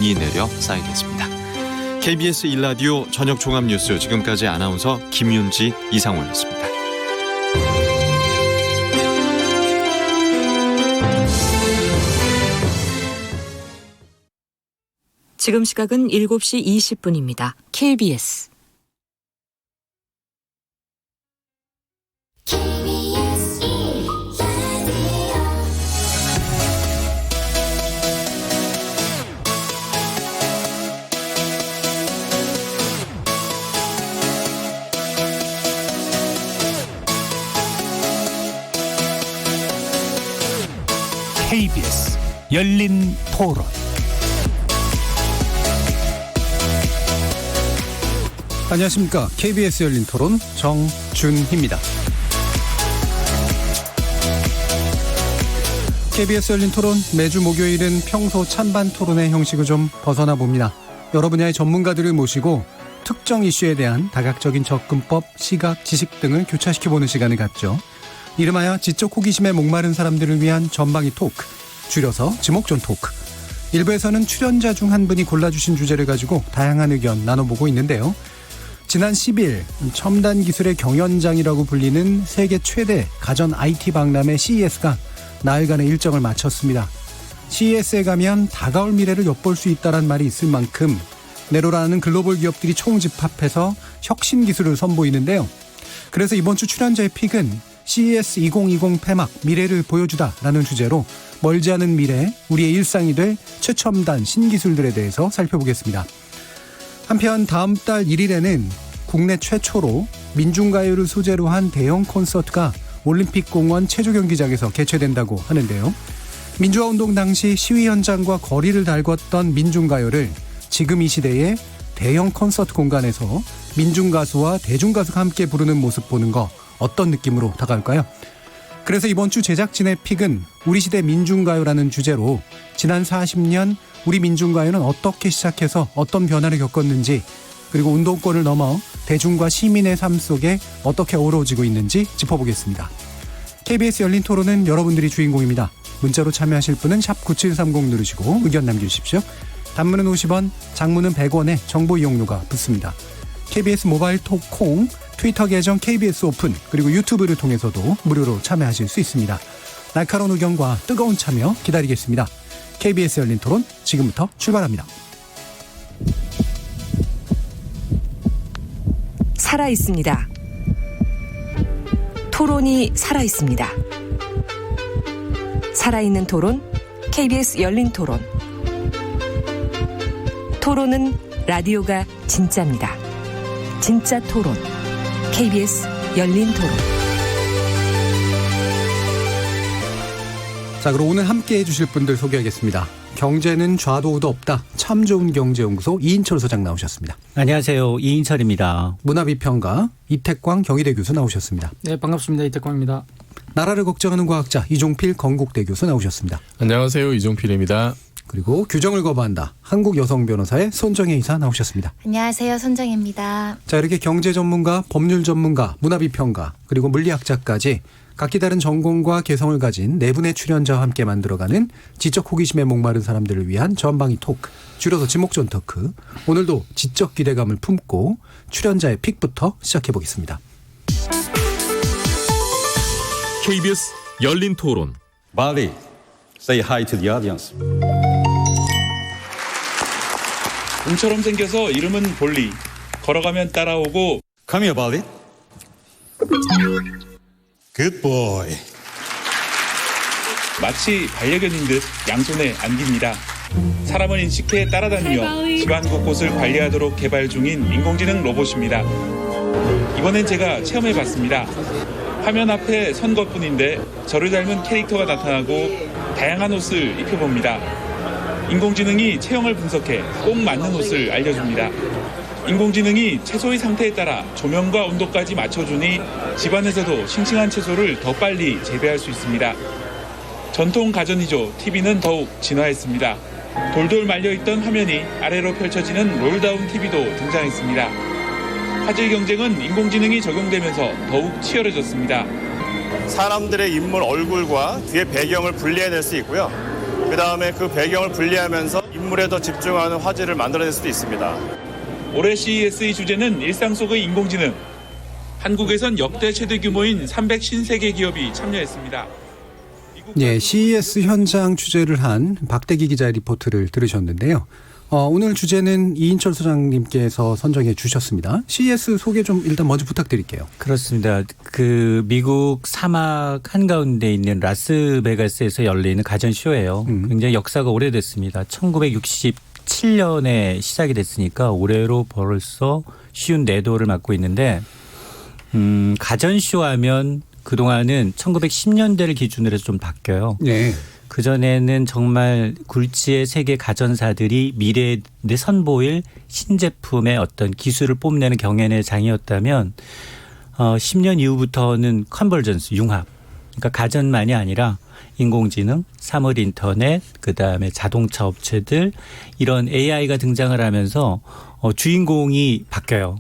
내려 쌓이겠습니다. KBS 1라디오 저녁 종합뉴스, 지금까지 아나운서 김윤지, 이상원이었습니다. 지금 시각은 7시 20분입니다. KBS KBS 열린 토론. 안녕하십니까. KBS 열린 토론 정준희입니다. KBS 열린 토론, 매주 목요일은 평소 찬반 토론의 형식을 좀 벗어나 봅니다. 여러 분야의 전문가들을 모시고 특정 이슈에 대한 다각적인 접근법, 시각, 지식 등을 교차시켜보는 시간을 갖죠. 이름하여 지적 호기심에 목마른 사람들을 위한 전방위 토크, 줄여서 지목전 토크. 일부에서는 출연자 중 한 분이 골라주신 주제를 가지고 다양한 의견 나눠보고 있는데요. 지난 10일 첨단 기술의 경연장이라고 불리는 세계 최대 가전 IT 박람회 CES가 나흘간의 일정을 마쳤습니다. CES에 가면 다가올 미래를 엿볼 수 있다는 말이 있을 만큼 네로라는 글로벌 기업들이 총집합해서 혁신 기술을 선보이는데요. 그래서 이번 주 출연자의 픽은 CES 2020 폐막, 미래를 보여주다라는 주제로 멀지 않은 미래, 우리의 일상이 될 최첨단 신기술들에 대해서 살펴보겠습니다. 한편 다음 달 1일에는 국내 최초로 민중가요를 소재로 한 대형 콘서트가 올림픽공원 체조경기장에서 개최된다고 하는데요. 민주화운동 당시 시위 현장과 거리를 달궜던 민중가요를 지금 이 시대의 대형 콘서트 공간에서 민중가수와 대중가수가 함께 부르는 모습 보는 거 어떤 느낌으로 다가올까요? 그래서 이번 주 제작진의 픽은 우리 시대 민중가요라는 주제로 지난 40년 우리 민중가요는 어떻게 시작해서 어떤 변화를 겪었는지, 그리고 운동권을 넘어 대중과 시민의 삶 속에 어떻게 어우러지고 있는지 짚어보겠습니다. KBS 열린 토론은 여러분들이 주인공입니다. 문자로 참여하실 분은 샵 9730 누르시고 의견 남겨주십시오. 단문은 50원, 장문은 100원에 정보 이용료가 붙습니다. KBS 모바일 톡 콩, 트위터 계정 KBS 오픈, 그리고 유튜브를 통해서도 무료로 참여하실 수 있습니다. 날카로운 의견과 뜨거운 참여 기다리겠습니다. KBS 열린 토론 지금부터 출발합니다. 살아있습니다. 토론이 살아있습니다. 살아있는 토론, KBS 열린 토론. 토론은 라디오가 진짜입니다. 진짜 토론, KBS 열린 토론. 자, 그럼 오늘 함께해 주실 분들 소개하겠습니다. 경제는 좌도 우도 없다, 참 좋은 경제연구소 이인철 소장 나오셨습니다. 안녕하세요. 이인철입니다. 문화비평가 이태광 경희대 교수 나오셨습니다. 네, 반갑습니다. 이태광입니다. 나라를 걱정하는 과학자 이종필 건국대 교수 나오셨습니다. 안녕하세요. 이종필입니다. 그리고 규정을 거부한다, 한국 여성 변호사의 손정혜 이사 나오셨습니다. 안녕하세요. 손정혜입니다. 자, 이렇게 경제 전문가, 법률 전문가, 문화비평가, 그리고 물리학자까지 각기 다른 전공과 개성을 가진 네 분의 출연자와 함께 만들어가는 지적 호기심에 목마른 사람들을 위한 전방위 토크, 줄여서 지목전 토크. 오늘도 지적 기대감을 품고 출연자의 픽부터 시작해보겠습니다. KBS 열린 토론. Bali, say hi to the audience. 곰처럼 생겨서 이름은 볼리. 걸어가면 따라오고. Come here, Bali. Good boy. 마치 반려견인 듯 양손에 안깁니다. 사람을 인식해 따라다니며 집안 곳곳을 관리하도록 개발 중인 인공지능 로봇입니다. 이번엔 제가 체험해봤습니다. 화면 앞에 선 것뿐인데 저를 닮은 캐릭터가 나타나고 다양한 옷을 입혀봅니다. 인공지능이 체형을 분석해 꼭 맞는 옷을 알려줍니다. 인공지능이 채소의 상태에 따라 조명과 온도까지 맞춰주니 집안에서도 싱싱한 채소를 더 빨리 재배할 수 있습니다. 전통 가전이죠. TV는 더욱 진화했습니다. 돌돌 말려있던 화면이 아래로 펼쳐지는 롤다운 TV도 등장했습니다. 화질 경쟁은 인공지능이 적용되면서 더욱 치열해졌습니다. 사람들의 인물 얼굴과 뒤에 배경을 분리해낼 수 있고요. 그 다음에 그 배경을 분리하면서 인물 인물에 더 집중하는 화제를 만들어낼 수도 있습니다. 올해 CES의 주제는 일상 속의 인공지능. 한국에선 역대 최대 규모인 353개 기업이 참여했습니다. 예, CES 현장 취재를 한 박대기 기자의 리포트를 들으셨는데요. 오늘 주제는 이인철 소장님께서 선정해 주셨습니다. CES 소개 좀 일단 먼저 부탁드릴게요. 그렇습니다. 그 미국 사막 한가운데 있는 라스베가스에서 열리는 가전쇼예요. 굉장히 역사가 오래됐습니다. 1967년에 시작이 됐으니까 올해로 벌써 54도를 맞고 있는데 가전쇼 하면 그동안은 1910년대를 기준으로 해서 좀 바뀌어요. 네. 그전에는 정말 굴지의 세계 가전사들이 미래에 선보일 신제품의 어떤 기술을 뽐내는 경연의 장이었다면 10년 이후부터는 컨버전스, 융합. 그러니까 가전만이 아니라 인공지능, 사물 인터넷, 그다음에 자동차 업체들 이런 AI가 등장을 하면서 주인공이 바뀌어요.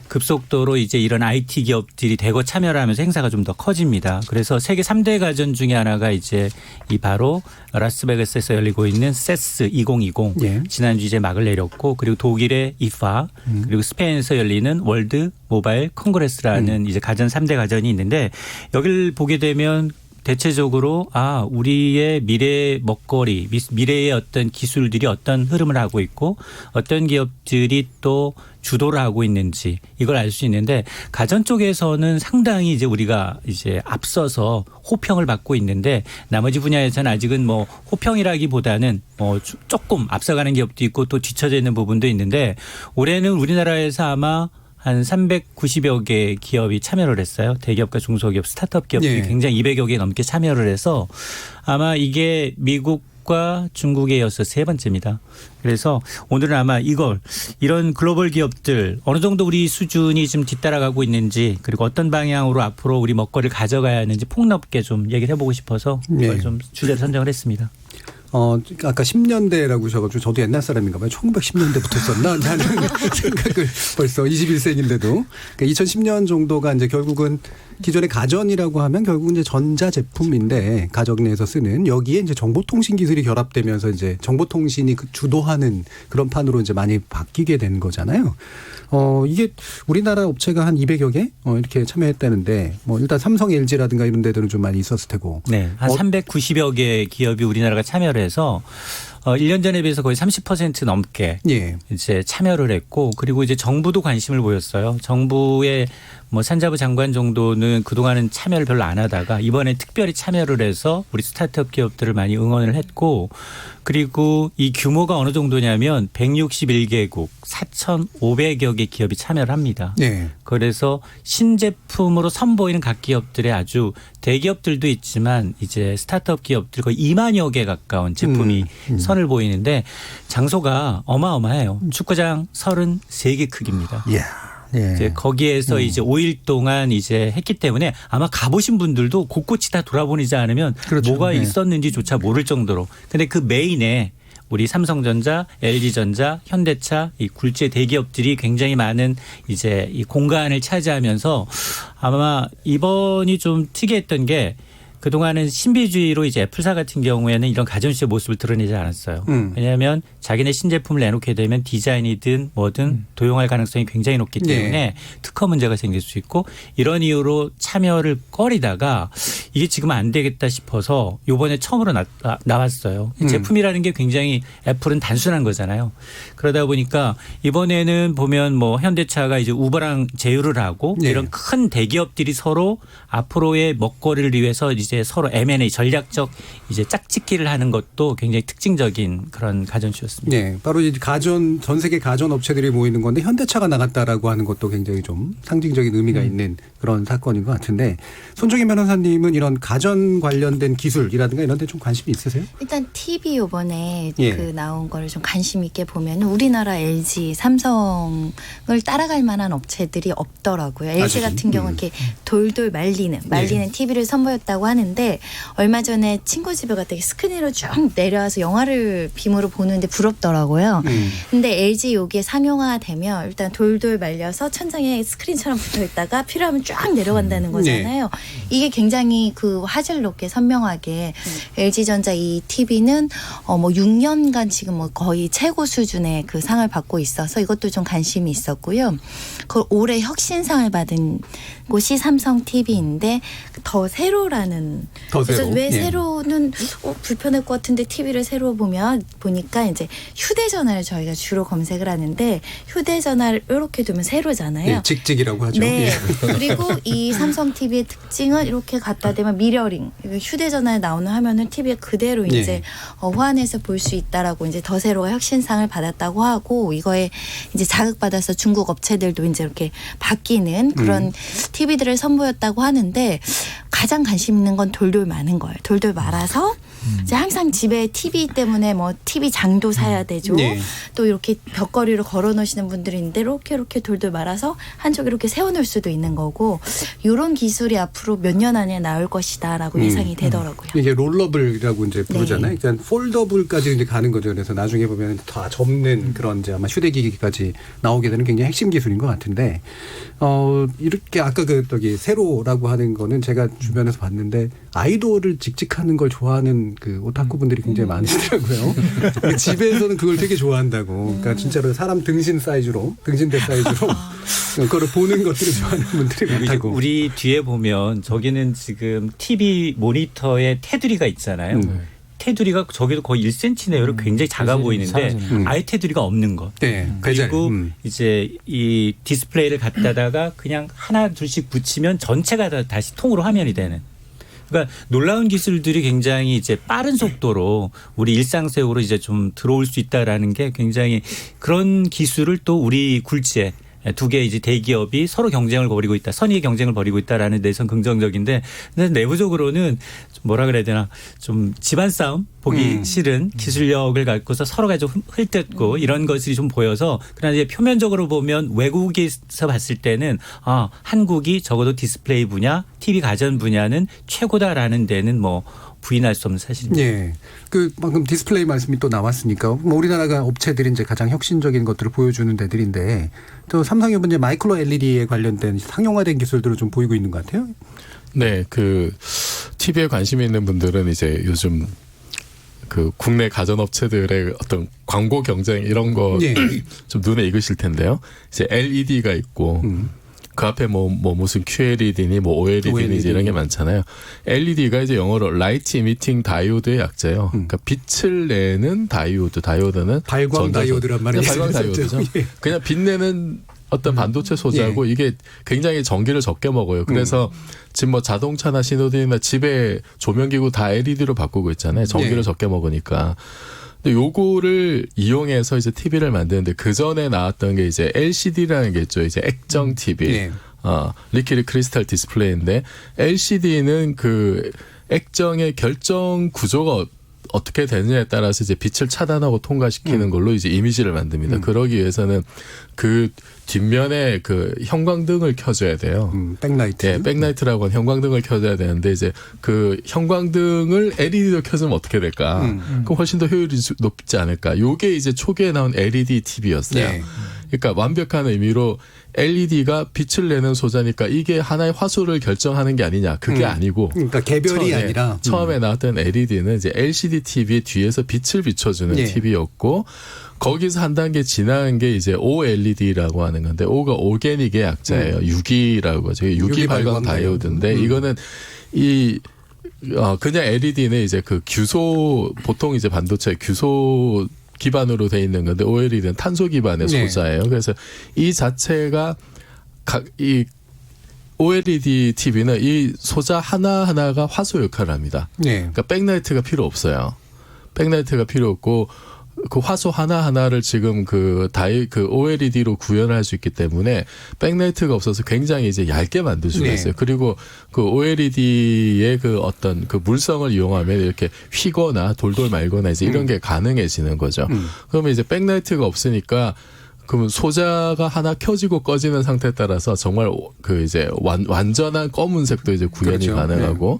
급속도로 이제 이런 IT 기업들이 대거 참여를 하면서 행사가 좀 더 커집니다. 그래서 세계 3대 가전 중에 하나가 이제 이 바로 라스베가스에서 열리고 있는 CES 2020. 예. 지난주 이제 막을 내렸고 그리고 독일의 IFA 그리고 스페인에서 열리는 월드 모바일 콩그레스라는 이제 가전 3대 가전이 있는데 여기를 보게 되면 대체적으로 우리의 미래의 먹거리, 미래의 어떤 기술들이 어떤 흐름을 하고 있고 어떤 기업들이 또 주도를 하고 있는지 이걸 알 수 있는데 가전 쪽에서는 상당히 이제 우리가 이제 앞서서 호평을 받고 있는데 나머지 분야에서는 아직은 뭐 호평이라기보다는 조금 앞서가는 기업도 있고 또 뒤처져 있는 부분도 있는데 올해는 우리나라에서 아마 한 390여 개 기업이 참여를 했어요. 대기업과 중소기업, 스타트업 기업들이 굉장히 200여 개 넘게 참여를 해서 아마 이게 미국과 중국에 이어서 세 번째입니다. 그래서 오늘은 아마 이런 글로벌 기업들 어느 정도 우리 수준이 좀 뒤따라가고 있는지 그리고 어떤 방향으로 앞으로 우리 먹거리를 가져가야 하는지 폭넓게 좀 얘기를 해보고 싶어서 이걸 좀 주제를 선정을 했습니다. 아까 10년대라고 하셔가지고 저도 옛날 사람인가 봐요. 1910년대부터 썼나? 하는 생각을 벌써 21세기인데도. 그러니까 2010년 정도가 이제 결국은 기존의 가전이라고 하면 결국은 이제 전자제품인데 가정 내에서 쓰는 여기에 이제 정보통신 기술이 결합되면서 이제 정보통신이 주도하는 그런 판으로 이제 많이 바뀌게 된 거잖아요. 이게 우리나라 업체가 한 200여 개 이렇게 참여했다는데 뭐 일단 삼성, LG라든가 이런 데들은 좀 많이 있었을 테고. 네. 한 390여 개 기업이 우리나라가 참여를 해서 1년 전에 비해서 거의 30% 넘게 이제 참여를 했고 그리고 이제 정부도 관심을 보였어요. 정부의 뭐 산자부 장관 정도는 그동안은 참여를 별로 안 하다가 이번에 특별히 참여를 해서 우리 스타트업 기업들을 많이 응원을 했고 그리고 이 규모가 어느 정도냐면 161개국 4,500여 개 기업이 참여를 합니다. 그래서 신제품으로 선보이는 각 기업들의 아주 대기업들도 있지만 이제 스타트업 기업들 거의 2만여 개 가까운 제품이 선을 보이는데 장소가 어마어마해요. 축구장 33개 크기입니다. 이제 거기에서 이제 5일 동안 이제 했기 때문에 아마 가보신 분들도 곳곳이 다 돌아보지 않으면 뭐가 있었는지조차 모를 정도로. 근데 그 메인에 우리 삼성전자, LG전자, 현대차 이 굴지의 대기업들이 굉장히 많은 이제 이 공간을 차지하면서 아마 이번이 좀 특이했던 게 그동안은 신비주의로 이제 애플사 같은 경우에는 이런 가전시의 모습을 드러내지 않았어요. 왜냐하면 자기네 신제품을 내놓게 되면 디자인이든 뭐든 도용할 가능성이 굉장히 높기 때문에 특허 문제가 생길 수 있고 이런 이유로 참여를 꺼리다가 이게 지금 안 되겠다 싶어서 이번에 처음으로 나왔어요. 제품이라는 게 굉장히 애플은 단순한 거잖아요. 그러다 보니까 이번에는 보면 뭐 현대차가 이제 우버랑 제휴를 하고 이런 큰 대기업들이 서로 앞으로의 먹거리를 위해서 이제 서로 M&A 전략적 이제 짝짓기를 하는 것도 굉장히 특징적인 그런 가전쇼였습니다. 네, 바로 이 전 세계 가전 업체들이 모이는 건데 현대차가 나갔다라고 하는 것도 굉장히 좀 상징적인 의미가 있는 그런 사건인 것 같은데 손정인 변호사님은 이런 가전 관련된 기술이라든가 이런 데 좀 관심이 있으세요? 일단 TV 이번에 그 나온 거를 좀 관심 있게 보면 우리나라 LG, 삼성을 따라갈 만한 업체들이 없더라고요. LG 같은 경우는 이렇게 돌돌 말리는 TV를 선보였다고 하는데 얼마 전에 친구 집에 갔더니 스크린으로 쭉 내려와서 영화를 빔으로 보는데 부럽더라고요. 근데 LG 여기에 상용화되면 일단 돌돌 말려서 천장에 스크린처럼 붙어 있다가 필요하면 쫙 내려간다는 거잖아요. 이게 굉장히 그 화질 높게 선명하게 LG전자 이 TV는 뭐 6년간 지금 뭐 거의 최고 수준의 그 상을 받고 있어서 이것도 좀 관심이 있었고요. 그 올해 혁신상을 받은 곳이 삼성 TV인데 더 세로라는. 그래서 왜 세로는 불편할 것 같은데 TV를 세로 보니까 이제 휴대전화를 저희가 주로 검색을 하는데 휴대전화를 이렇게 두면 세로잖아요. 네, 직직이라고 하죠. 네. 그리고 이 삼성 TV의 특징은 이렇게 갖다 대면 미러링. 휴대전화에 나오는 화면을 TV에 그대로 이제 호환해서 볼 수 있다라고 이제 더 세로가 혁신상을 받았다고 하고 이거에 이제 자극받아서 중국 업체들도 이제 이렇게 바뀌는 그런 TV들을 선보였다고 하는데 가장 관심 있는 건 돌돌 마는 거예요. 돌돌 말아서 이제 항상 집에 TV 때문에 뭐 TV 장도 사야 되죠. 또 이렇게 벽걸이로 걸어 놓으시는 분들이 있는데 이렇게 돌돌 말아서 한쪽 이렇게 세워 놓을 수도 있는 거고 이런 기술이 앞으로 몇 년 안에 나올 것이다라고 예상이 되더라고요. 이게 롤러블이라고 이제 부르잖아요. 일단 폴더블까지 이제 가는 거죠. 그래서 나중에 보면 다 접는 그런 이제 아마 휴대기기까지 나오게 되는 굉장히 핵심 기술인 것 같은데 이렇게 아까 그 저기 세로라고 하는 거는 제가 주변에서 봤는데 아이돌을 직직하는 걸 좋아하는 그 오타쿠 분들이 굉장히 많으시더라고요. 집에서는 그걸 되게 좋아한다고. 그러니까 진짜로 사람 등신대 사이즈로 그거를 보는 것들을 좋아하는 분들이 많다고. 우리 뒤에 보면 저기는 지금 TV 모니터에 테두리가 있잖아요. 테두리가 저기도 거의 1cm 내외로 굉장히 작아 보이는데 아예 테두리가 없는 것. 그리고 이제 이 디스플레이를 갖다다가 그냥 하나 둘씩 붙이면 전체가 다 다시 통으로 화면이 되는. 그러니까 놀라운 기술들이 굉장히 이제 빠른 속도로 우리 일상생활로 이제 좀 들어올 수 있다라는 게 굉장히 그런 기술을 또 우리 굴지에 두 개의 이제 대기업이 서로 경쟁을 벌이고 있다. 선의의 경쟁을 벌이고 있다라는 데선 긍정적인데 근데 내부적으로는 뭐라 그래야 되나 좀 집안 싸움 보기 싫은 기술력을 갖고서 서로가 좀 흠뜯고 이런 것들이 좀 보여서 그러나 이제 표면적으로 보면 외국에서 봤을 때는 한국이 적어도 디스플레이 분야, TV 가전 분야는 최고다라는 데는 뭐 부인할 수 없는 사실입니다. 예. 그 방금 디스플레이 말씀이 또 나왔으니까 뭐 우리나라가 업체들이 이제 가장 혁신적인 것들을 보여주는 데들인데 또 삼성이 이제 마이크로 LED에 관련된 상용화된 기술들을 좀 보이고 있는 것 같아요. 네, 그 TV에 관심이 있는 분들은 이제 요즘 그 국내 가전업체들의 어떤 광고 경쟁 이런 거 좀 눈에 익으실 텐데요. 이제 LED가 있고. 그 앞에 뭐 무슨 QLED니 뭐 OLED니 이런 게 많잖아요. LED가 이제 영어로 라이트 이미팅 다이오드의 약자예요. 그러니까 빛을 내는 다이오드는 발광 다이오드란 말이죠. 발광 다이오드죠. 그냥 빛내는 어떤 반도체 소재하고 이게 굉장히 전기를 적게 먹어요. 그래서 지금 뭐 자동차나 신호등이나 집에 조명기구 다 LED로 바꾸고 있잖아요. 전기를 적게 먹으니까. 근데 요거를 이용해서 이제 TV를 만드는데 그 전에 나왔던 게 이제 LCD라는 게 있죠. 이제 액정 TV. 리퀴드 크리스탈 디스플레이인데 LCD는 그 액정의 결정 구조가 어떻게 되느냐에 따라서 이제 빛을 차단하고 통과시키는 걸로 이제 이미지를 만듭니다. 그러기 위해서는 그 뒷면에 그 형광등을 켜줘야 돼요. 백라이트. 네, 백라이트라고 하는 형광등을 켜줘야 되는데 이제 그 형광등을 LED로 켜주면 어떻게 될까? 그럼 훨씬 더 효율이 높지 않을까? 요게 이제 초기에 나온 LED TV였어요. 그러니까 완벽한 의미로 LED가 빛을 내는 소자니까 이게 하나의 화소를 결정하는 게 아니냐. 그게 아니고. 그러니까 개별이 아니라. 처음에 나왔던 LED는 이제 LCD TV의 뒤에서 빛을 비춰주는 TV였고 거기서 한 단계 지나간 게 이제 OLED라고 하는 건데 O가 오게닉의 약자예요. 유기라고 하죠. 유기 발광 다이오드인데 이거는 그냥 LED는 이제 그 규소 보통 이제 반도체 규소 기반으로 돼 있는 건데 OLED는 탄소 기반의 소자예요. 그래서 이 자체가 이 OLED TV는 이 소자 하나하나가 화소 역할을 합니다. 그러니까 백라이트가 필요 없어요. 백라이트가 필요 없고 그 화소 하나하나를 지금 그 OLED로 구현을 할 수 있기 때문에 백라이트가 없어서 굉장히 이제 얇게 만들 수가 있어요. 그리고 그 OLED의 그 어떤 그 물성을 이용하면 이렇게 휘거나 돌돌 말거나 이제 이런 게 가능해지는 거죠. 그러면 이제 백라이트가 없으니까 그러면 소자가 하나 켜지고 꺼지는 상태에 따라서 정말 그 이제 완전한 검은색도 이제 구현이 가능하고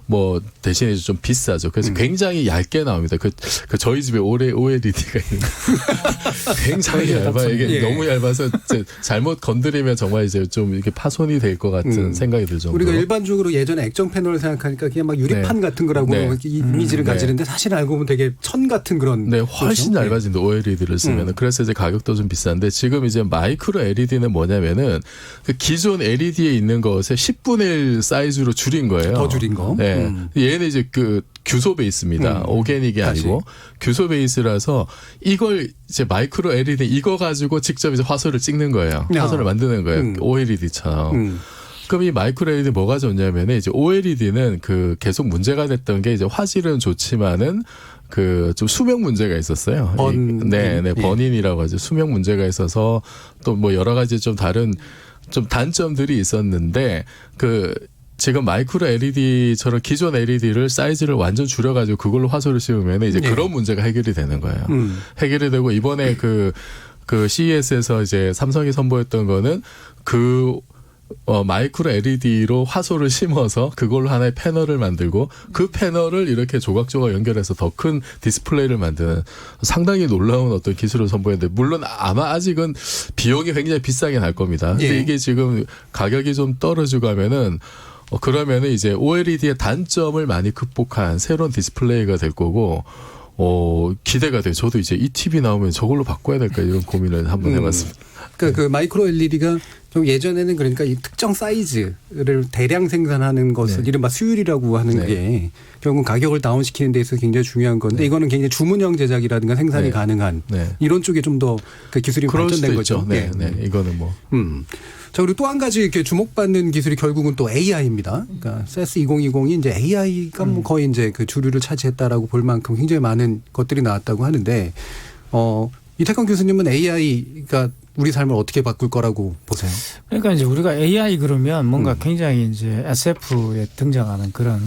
뭐 대신에 좀 비싸죠. 그래서 굉장히 얇게 나옵니다. 그 저희 집에 OLED가 있는데 굉장히 얇아요. 이게 너무 얇아서 잘못 건드리면 정말 이제 좀 이렇게 파손이 될 것 같은 생각이 들죠. 우리가 일반적으로 예전에 액정 패널을 생각하니까 그냥 막 유리판 같은 거라고 이미지를 가지는데 사실 알고 보면 되게 천 같은 그런. 네, 훨씬 그렇죠? 얇아진다. OLED를 쓰면. 그래서 이제 가격도 좀 비싼데 지금 이제 마이크로 LED는 뭐냐면은 그 기존 LED에 있는 것의 10분의 1 사이즈로 줄인 거예요. 더 줄인 거. 네. 얘는 이제 그 규소 베이스입니다. 오게닉이 아니고 규소 베이스라서 이걸 이제 마이크로 LED 이거 가지고 직접 이제 화소를 찍는 거예요. 화소를 만드는 거예요. OLED처럼. 그럼 이 마이크로 LED 뭐가 좋냐면은 이제 OLED는 그 계속 문제가 됐던 게 이제 화질은 좋지만은 그 좀 수명 문제가 있었어요. 번인이라고 하죠. 수명 문제가 있어서 또 뭐 여러 가지 좀 다른 좀 단점들이 있었는데 그 지금 마이크로 LED처럼 기존 LED를 사이즈를 완전 줄여가지고 그걸로 화소를 씌우면 이제 그런 문제가 해결이 되는 거예요. 해결이 되고 이번에 그 CES에서 이제 삼성이 선보였던 거는 마이크로 LED로 화소를 심어서 그걸로 하나의 패널을 만들고 그 패널을 이렇게 조각조각 연결해서 더 큰 디스플레이를 만드는 상당히 놀라운 어떤 기술을 선보였는데 물론 아마 아직은 비용이 굉장히 비싸게 날 겁니다. 근데 이게 지금 가격이 좀 떨어지고 하면은 그러면은 이제 OLED의 단점을 많이 극복한 새로운 디스플레이가 될 거고 기대가 돼요. 저도 이제 이 TV 나오면 저걸로 바꿔야 될까 이런 고민을 한번 해봤습니다. 그러니까 그 마이크로 LED가 좀 예전에는 그러니까 이 특정 사이즈를 대량 생산하는 것을 이른바 수율이라고 하는 게 결국은 가격을 다운시키는 데 있어서 굉장히 중요한 건데 이거는 굉장히 주문형 제작이라든가 생산이 가능한 이런 쪽에 좀 더 그 기술이 발전된 거죠. 네, 이거는 뭐. 자, 그리고 또 한 가지 이렇게 주목받는 기술이 결국은 또 AI입니다. 그러니까 CES 2020이 이제 AI가 뭐 거의 이제 그 주류를 차지했다라고 볼 만큼 굉장히 많은 것들이 나왔다고 하는데, 이태권 교수님은 AI가 우리 삶을 어떻게 바꿀 거라고 보세요? 그러니까 이제 우리가 AI 그러면 뭔가 굉장히 이제 SF에 등장하는 그런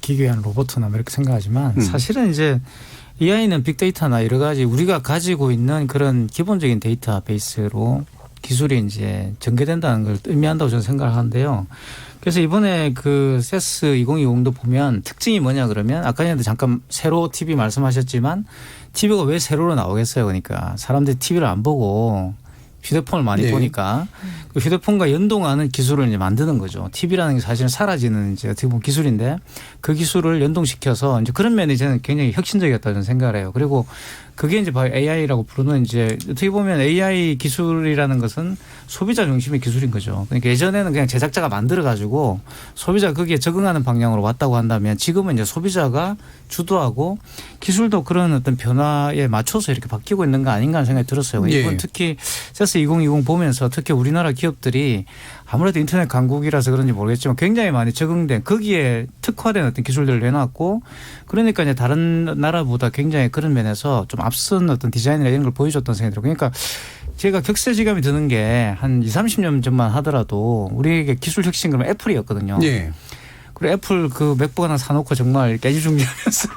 기괴한 로봇이나 이렇게 생각하지만 사실은 이제 AI는 빅데이터나 여러 가지 우리가 가지고 있는 그런 기본적인 데이터베이스로 기술이 이제 전개된다는 걸 의미한다고 저는 생각을 하는데요. 그래서 이번에 그 CES 2020도 보면 특징이 뭐냐 그러면 아까 전에도 잠깐 세로 TV 말씀하셨지만 TV가 왜 세로로 나오겠어요. 그러니까 사람들이 TV를 안 보고 휴대폰을 많이 보니까 그 휴대폰과 연동하는 기술을 이제 만드는 거죠. TV라는 게 사실은 사라지는 이제 어떻게 보면 기술인데 그 기술을 연동시켜서 이제 그런 면이 저는 굉장히 혁신적이었다고 저는 생각을 해요. 그리고 그게 이제 바로 AI라고 부르는 이제 어떻게 보면 AI 기술이라는 것은 소비자 중심의 기술인 거죠. 그러니까 예전에는 그냥 제작자가 만들어 가지고 소비자가 거기에 적응하는 방향으로 왔다고 한다면 지금은 이제 소비자가 주도하고 기술도 그런 어떤 변화에 맞춰서 이렇게 바뀌고 있는 거 아닌가 하는 생각이 들었어요. 이번 특히 CES 2020 보면서 특히 우리나라 기업들이 아무래도 인터넷 강국이라서 그런지 모르겠지만 굉장히 많이 적응된 거기에 특화된 어떤 기술들을 내놨고 그러니까 이제 다른 나라보다 굉장히 그런 면에서 좀 앞선 어떤 디자인이나 이런 걸 보여줬던 생각이 들어요. 그러니까 제가 격세지감이 드는 게 한 20-30년 전만 하더라도 우리에게 기술 혁신 그러면 애플이었거든요. 그리고 애플 그 맥북 하나 사놓고 정말 깨지중지하면서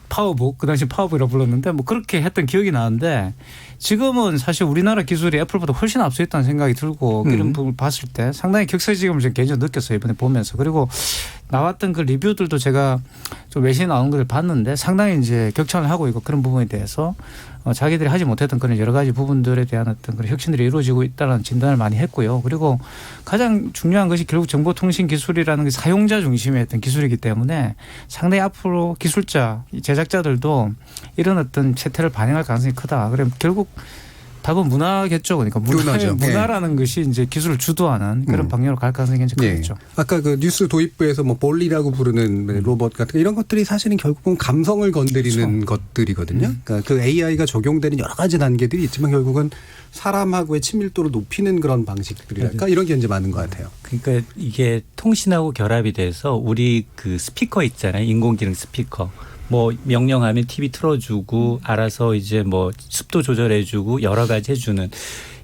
파워북 그 당시 파워북이라고 불렀는데 뭐 그렇게 했던 기억이 나는데 지금은 사실 우리나라 기술이 애플보다 훨씬 앞서 있다는 생각이 들고 이런 부분을 봤을 때 상당히 격세지감을 제가 개인적으로 느꼈어요. 이번에 보면서. 그리고 나왔던 그 리뷰들도 제가 좀 외신에 나온 것을 봤는데 상당히 이제 격찬을 하고 있고 그런 부분에 대해서 자기들이 하지 못했던 그런 여러 가지 부분들에 대한 어떤 그런 혁신들이 이루어지고 있다는 진단을 많이 했고요. 그리고 가장 중요한 것이 결국 정보통신 기술이라는 게 사용자 중심의 어떤 기술이기 때문에 상당히 앞으로 기술자, 제작자들도 이런 어떤 세태를 반영할 가능성이 크다. 그럼 결국 답은 문화겠죠. 그러니까 문화라는 것이 이제 기술을 주도하는 그런 방향으로 갈 가능성이 굉장히 크겠죠. 아까 그 뉴스 도입부에서 뭐 볼리라고 부르는 로봇 같은 이런 것들이 사실은 결국은 감성을 건드리는 것들이거든요. 그러니까 그 AI가 적용되는 여러 가지 단계들이 있지만 결국은 사람하고의 친밀도를 높이는 그런 방식들이랄까 이런 게 이제 많은 것 같아요. 그러니까 이게 통신하고 결합이 돼서 우리 그 스피커 있잖아요. 인공지능 스피커. 뭐 명령하면 TV 틀어주고 알아서 이제 뭐 습도 조절해주고 여러 가지 해주는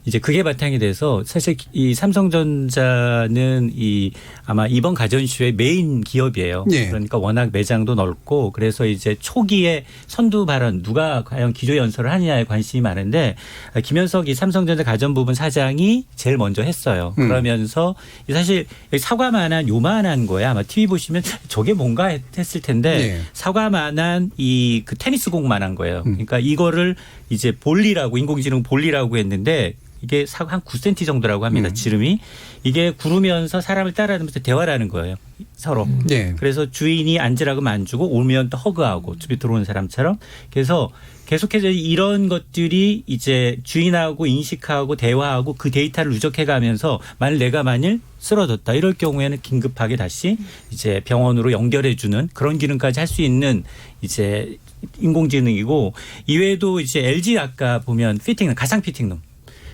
이제 그게 바탕이 돼서 사실 이 삼성전자는 이 아마 이번 가전쇼의 메인 기업이에요. 예. 그러니까 워낙 매장도 넓고 그래서 이제 초기에 선두 발언 누가 과연 기조 연설을 하느냐에 관심이 많은데 김현석 이 삼성전자 가전부분 사장이 제일 먼저 했어요. 그러면서 사실 사과만한 요만한 거야. 아마 TV 보시면 저게 뭔가 했을 텐데 예. 사과만한 이 그 테니스공만한 거예요. 그러니까 이거를 이제 볼리라고 인공지능 볼리라고 했는데 이게 한 9cm 정도라고 합니다. 지름이. 이게 구르면서 사람을 따라다니면서 대화를 하는 거예요. 서로. 네. 그래서 주인이 앉으라고 하면 앉고 오면 또 허그하고 집에 들어오는 사람처럼. 그래서 계속해서 이런 것들이 이제 주인하고 인식하고 대화하고 그 데이터를 누적해 가면서 내가 만일 쓰러졌다 이럴 경우에는 긴급하게 다시 이제 병원으로 연결해 주는 그런 기능까지 할 수 있는 이제 인공지능이고 이외에도 이제 LG 아까 보면 피팅룸 가상 피팅룸.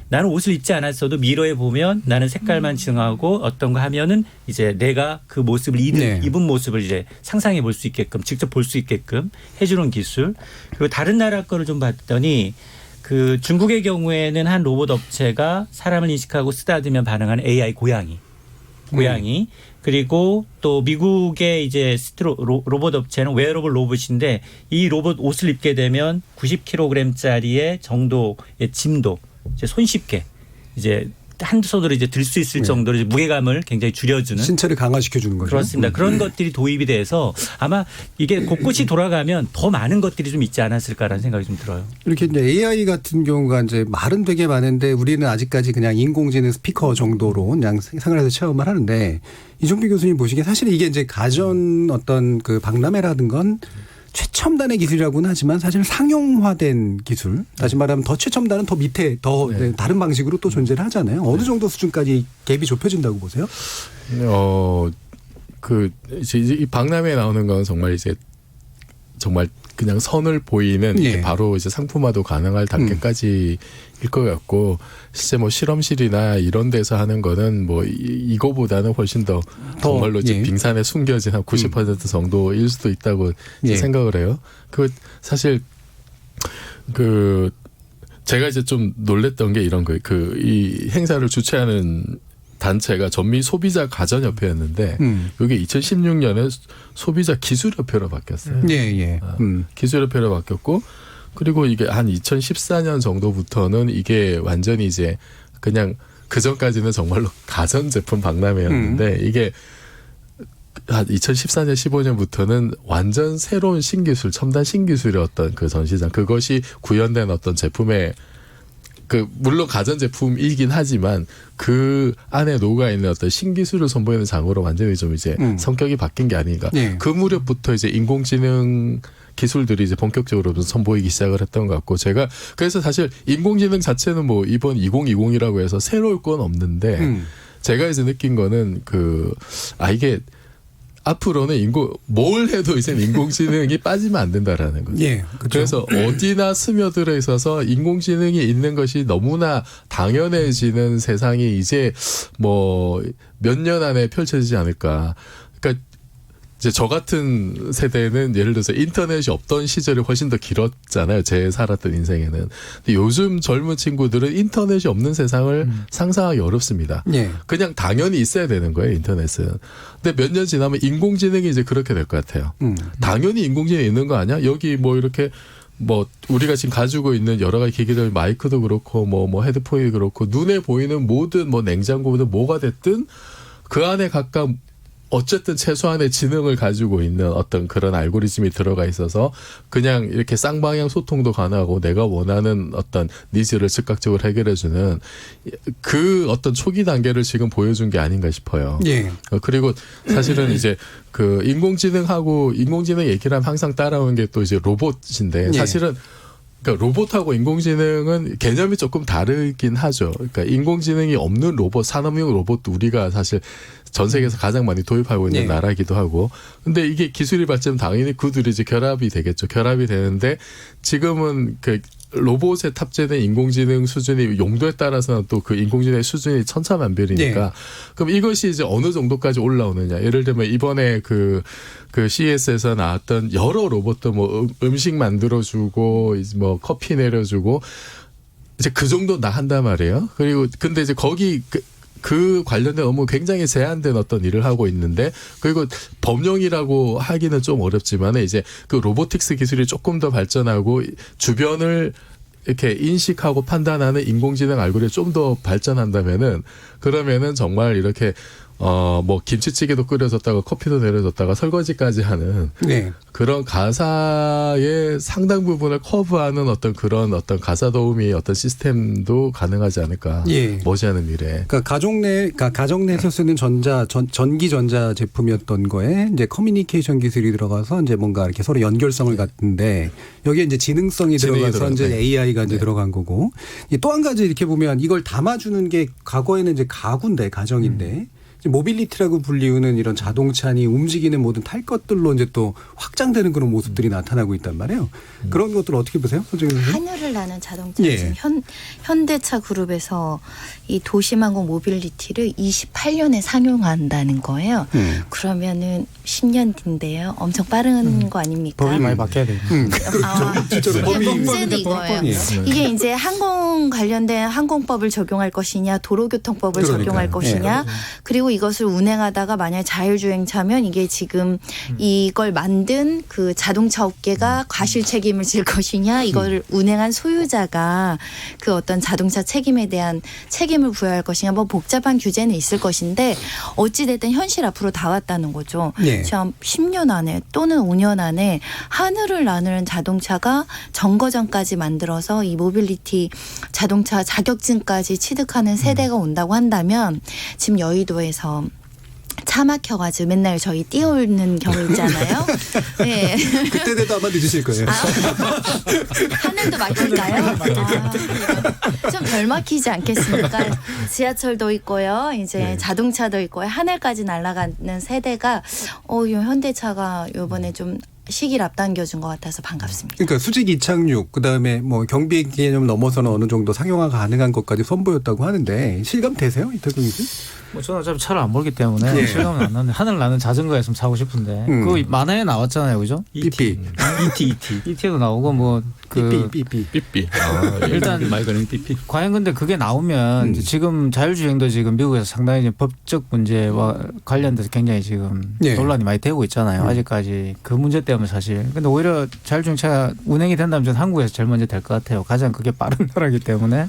나는 옷을 입지 않았어도 미러에 보면 나는 색깔만 정하고 어떤 거 하면은 이제 내가 그 모습을 입은 모습을 이제 상상해 볼 수 있게끔 직접 볼 수 있게끔 해주는 기술. 그리고 다른 나라 거를 좀 봤더니 그 중국의 경우에는 한 로봇 업체가 사람을 인식하고 쓰다듬으면 반응하는 AI 고양이. 그리고 또 미국의 이제 로봇 업체는 웨어러블 로봇인데 이 로봇 옷을 입게 되면 90kg짜리의 정도의 짐도 이제 손쉽게 이제 한 손으로 이제 들 수 있을 정도로 이제 무게감을 굉장히 줄여주는 신체를 강화시켜주는 거죠. 그렇습니다. 그런 것들이 도입이 돼서 아마 이게 곳곳이 돌아가면 더 많은 것들이 좀 있지 않았을까라는 생각이 좀 들어요. 이렇게 이제 AI 같은 경우가 이제 말은 되게 많은데 우리는 아직까지 그냥 인공지능 스피커 정도로 그냥 생활에서 체험을 하는데 이종필 교수님 보시기에 사실 이게 이제 가전 어떤 그 박람회라든 건 최첨단의 기술이라고는 하지만 사실 상용화된 기술. 다시 말하면 더 최첨단은 더 밑에 더 다른 방식으로 또 존재를 하잖아요. 어느 정도 수준까지 갭이 좁혀진다고 보세요? 이제 이 박람회에 나오는 건 정말 이제 정말 그냥 선을 보이는 이게 바로 이제 상품화도 가능할 단계까지일 것 같고 실제 뭐 실험실이나 이런 데서 하는 거는 뭐 이거보다는 훨씬 더 정말로 이제 빙산에 숨겨진 한 90% 정도일 수도 있다고 생각을 해요. 사실 제가 이제 좀 놀랬던 게 이런 거예요. 이 행사를 주최하는 단체가 전미 소비자 가전협회였는데 이게 2016년에 소비자 기술협회로 바뀌었어요. 기술협회로 바뀌었고 그리고 이게 한 2014년 정도부터는 이게 완전히 이제 그냥 그 전까지는 정말로 가전제품 박람회였는데 이게 한 2014년 15년부터는 완전 새로운 신기술 첨단 신기술의 어떤 그 전시장 그것이 구현된 어떤 제품의 물론 가전제품이긴 하지만 그 안에 녹아있는 어떤 신기술을 선보이는 장으로 완전히 좀 이제 성격이 바뀐 게 아닌가. 그 무렵부터 이제 인공지능 기술들이 이제 본격적으로 좀 선보이기 시작을 했던 것 같고 제가 그래서 사실 인공지능 자체는 뭐 이번 2020이라고 해서 새로울 건 없는데 제가 이제 느낀 거는 이게 앞으로는 뭘 해도 이제 인공지능이 빠지면 안 된다라는 거죠. 그래서 어디나 스며들어 있어서 인공지능이 있는 것이 너무나 당연해지는 세상이 이제 뭐 몇 년 안에 펼쳐지지 않을까. 그러니까 이제 저 같은 세대는 예를 들어서 인터넷이 없던 시절이 훨씬 더 길었잖아요. 제 살았던 인생에는. 근데 요즘 젊은 친구들은 인터넷이 없는 세상을 상상하기 어렵습니다. 그냥 당연히 있어야 되는 거예요, 인터넷은. 근데 몇 년 지나면 인공지능이 이제 그렇게 될 것 같아요. 당연히 인공지능이 있는 거 아니야? 여기 뭐 이렇게 뭐 우리가 지금 가지고 있는 여러 가지 기기들 마이크도 그렇고 뭐 헤드폰이 그렇고 눈에 보이는 모든 뭐 냉장고든 뭐가 됐든 그 안에 각각 어쨌든 최소한의 지능을 가지고 있는 어떤 그런 알고리즘이 들어가 있어서 그냥 이렇게 쌍방향 소통도 가능하고 내가 원하는 어떤 니즈를 즉각적으로 해결해주는 그 어떤 초기 단계를 지금 보여준 게 아닌가 싶어요. 그리고 사실은 이제 인공지능하고 인공지능 얘기를 하면 항상 따라오는 게 또 이제 로봇인데 사실은 그러니까 로봇하고 인공지능은 개념이 조금 다르긴 하죠. 그러니까 인공지능이 없는 로봇, 산업용 로봇도 우리가 사실 전 세계에서 가장 많이 도입하고 있는 나라이기도 하고. 근데 이게 기술이 발전하면 당연히 그 둘이 이제 결합이 되겠죠. 결합이 되는데 지금은 로봇에 탑재된 인공지능 수준이 용도에 따라서는 또 그 인공지능의 수준이 천차만별이니까 그럼 이것이 이제 어느 정도까지 올라오느냐. 예를 들면 이번에 그 CES에서 나왔던 여러 로봇도 뭐 음식 만들어주고 뭐 커피 내려주고 이제 그 정도 나 한단 말이에요. 그리고 근데 이제 거기 그 관련된 업무 굉장히 제한된 어떤 일을 하고 있는데 그리고 범용이라고 하기는 좀 어렵지만 이제 그 로보틱스 기술이 조금 더 발전하고 주변을 이렇게 인식하고 판단하는 인공지능 알고리즘이 좀 더 발전한다면은 그러면은 정말 이렇게 뭐 김치찌개도 끓여줬다가 커피도 내려줬다가 설거지까지 하는 네. 그런 가사의 상당 부분을 커브하는 어떤 그런 어떤 가사 도우미 어떤 시스템도 가능하지 않을까. 예. 머지않은 미래. 그러니까 가정 내에서 쓰는 전기 전자 제품이었던 거에 이제 커뮤니케이션 기술이 들어가서 이제 뭔가 이렇게 서로 연결성을 갖는데 여기에 이제 지능성이 들어가서 이제 AI가 이제 들어간 거고 또 한 가지 이렇게 보면 이걸 담아주는 게 과거에는 이제 가정인데. 모빌리티라고 불리우는 이런 자동차니 움직이는 모든 탈 것들로 이제 또 확장되는 그런 모습들이 나타나고 있단 말이에요. 그런 것들 어떻게 보세요? 선생님? 하늘을 나는 자동차. 예. 지금 현대차 그룹에서 이 도심항공 모빌리티를 28년에 상용한다는 거예요. 그러면은 10년 뒤인데요. 엄청 빠른 거 아닙니까? 법이 많이 바뀌어야 돼요. 실제로 법이 문제는 이거예요. 이게 이제 항공 관련된 항공법을 적용할 것이냐, 도로교통법을 적용할 것이냐, 그리고 이것을 운행하다가 만약에 자율주행차면 이게 지금 이걸 만든 그 자동차 업계가 과실 책임을 질 것이냐, 이걸 운행한 소유자가 그 어떤 자동차 책임에 대한 책임을 부여할 것이냐, 뭐 복잡한 규제는 있을 것인데 어찌됐든 현실 앞으로 다 왔다는 거죠. 네. 지금 10년 안에 또는 5년 안에 하늘을 나누는 자동차가 정거장까지 만들어서 이 모빌리티 자동차 자격증까지 취득하는 세대가 온다고 한다면 지금 여의도에서 차 막혀가지고 맨날 저희 뛰어오는 경우 있잖아요. 네. 그때 돼도 아마 늦으실 거예요. 하늘도 막힐까요? 좀 덜 막히지 않겠습니까? 지하철도 있고요. 이제 자동차도 있고요. 하늘까지 날아가는 세대가 현대차가 이번에 좀 시기를 앞당겨준 것 같아서 반갑습니다. 그러니까 수직 이착륙 그다음에 뭐 경비 개념 넘어서는 어느 정도 상용화 가능한 것까지 선보였다고 하는데 실감 되세요? 이태근 교수? 뭐 저는 어차피 차를 안 몰기 때문에 실감은 안 나는데 하늘 나는 자전거였으면 사고 싶은데 그 만화에 나왔잖아요, 그죠? 삐삐. ET도 나오고 뭐 그 삐삐. 일단 말 그는 삐삐. 과연 근데 그게 나오면 지금 자율주행도 지금 미국에서 상당히 이제 법적 문제와 관련돼서 굉장히 지금 논란이 많이 되고 있잖아요. 아직까지 그 문제 때문에 사실. 근데 오히려 자율주행차 운행이 된다면 저는 한국에서 제일 먼저 될 것 같아요. 가장 그게 빠른 나라이기 때문에.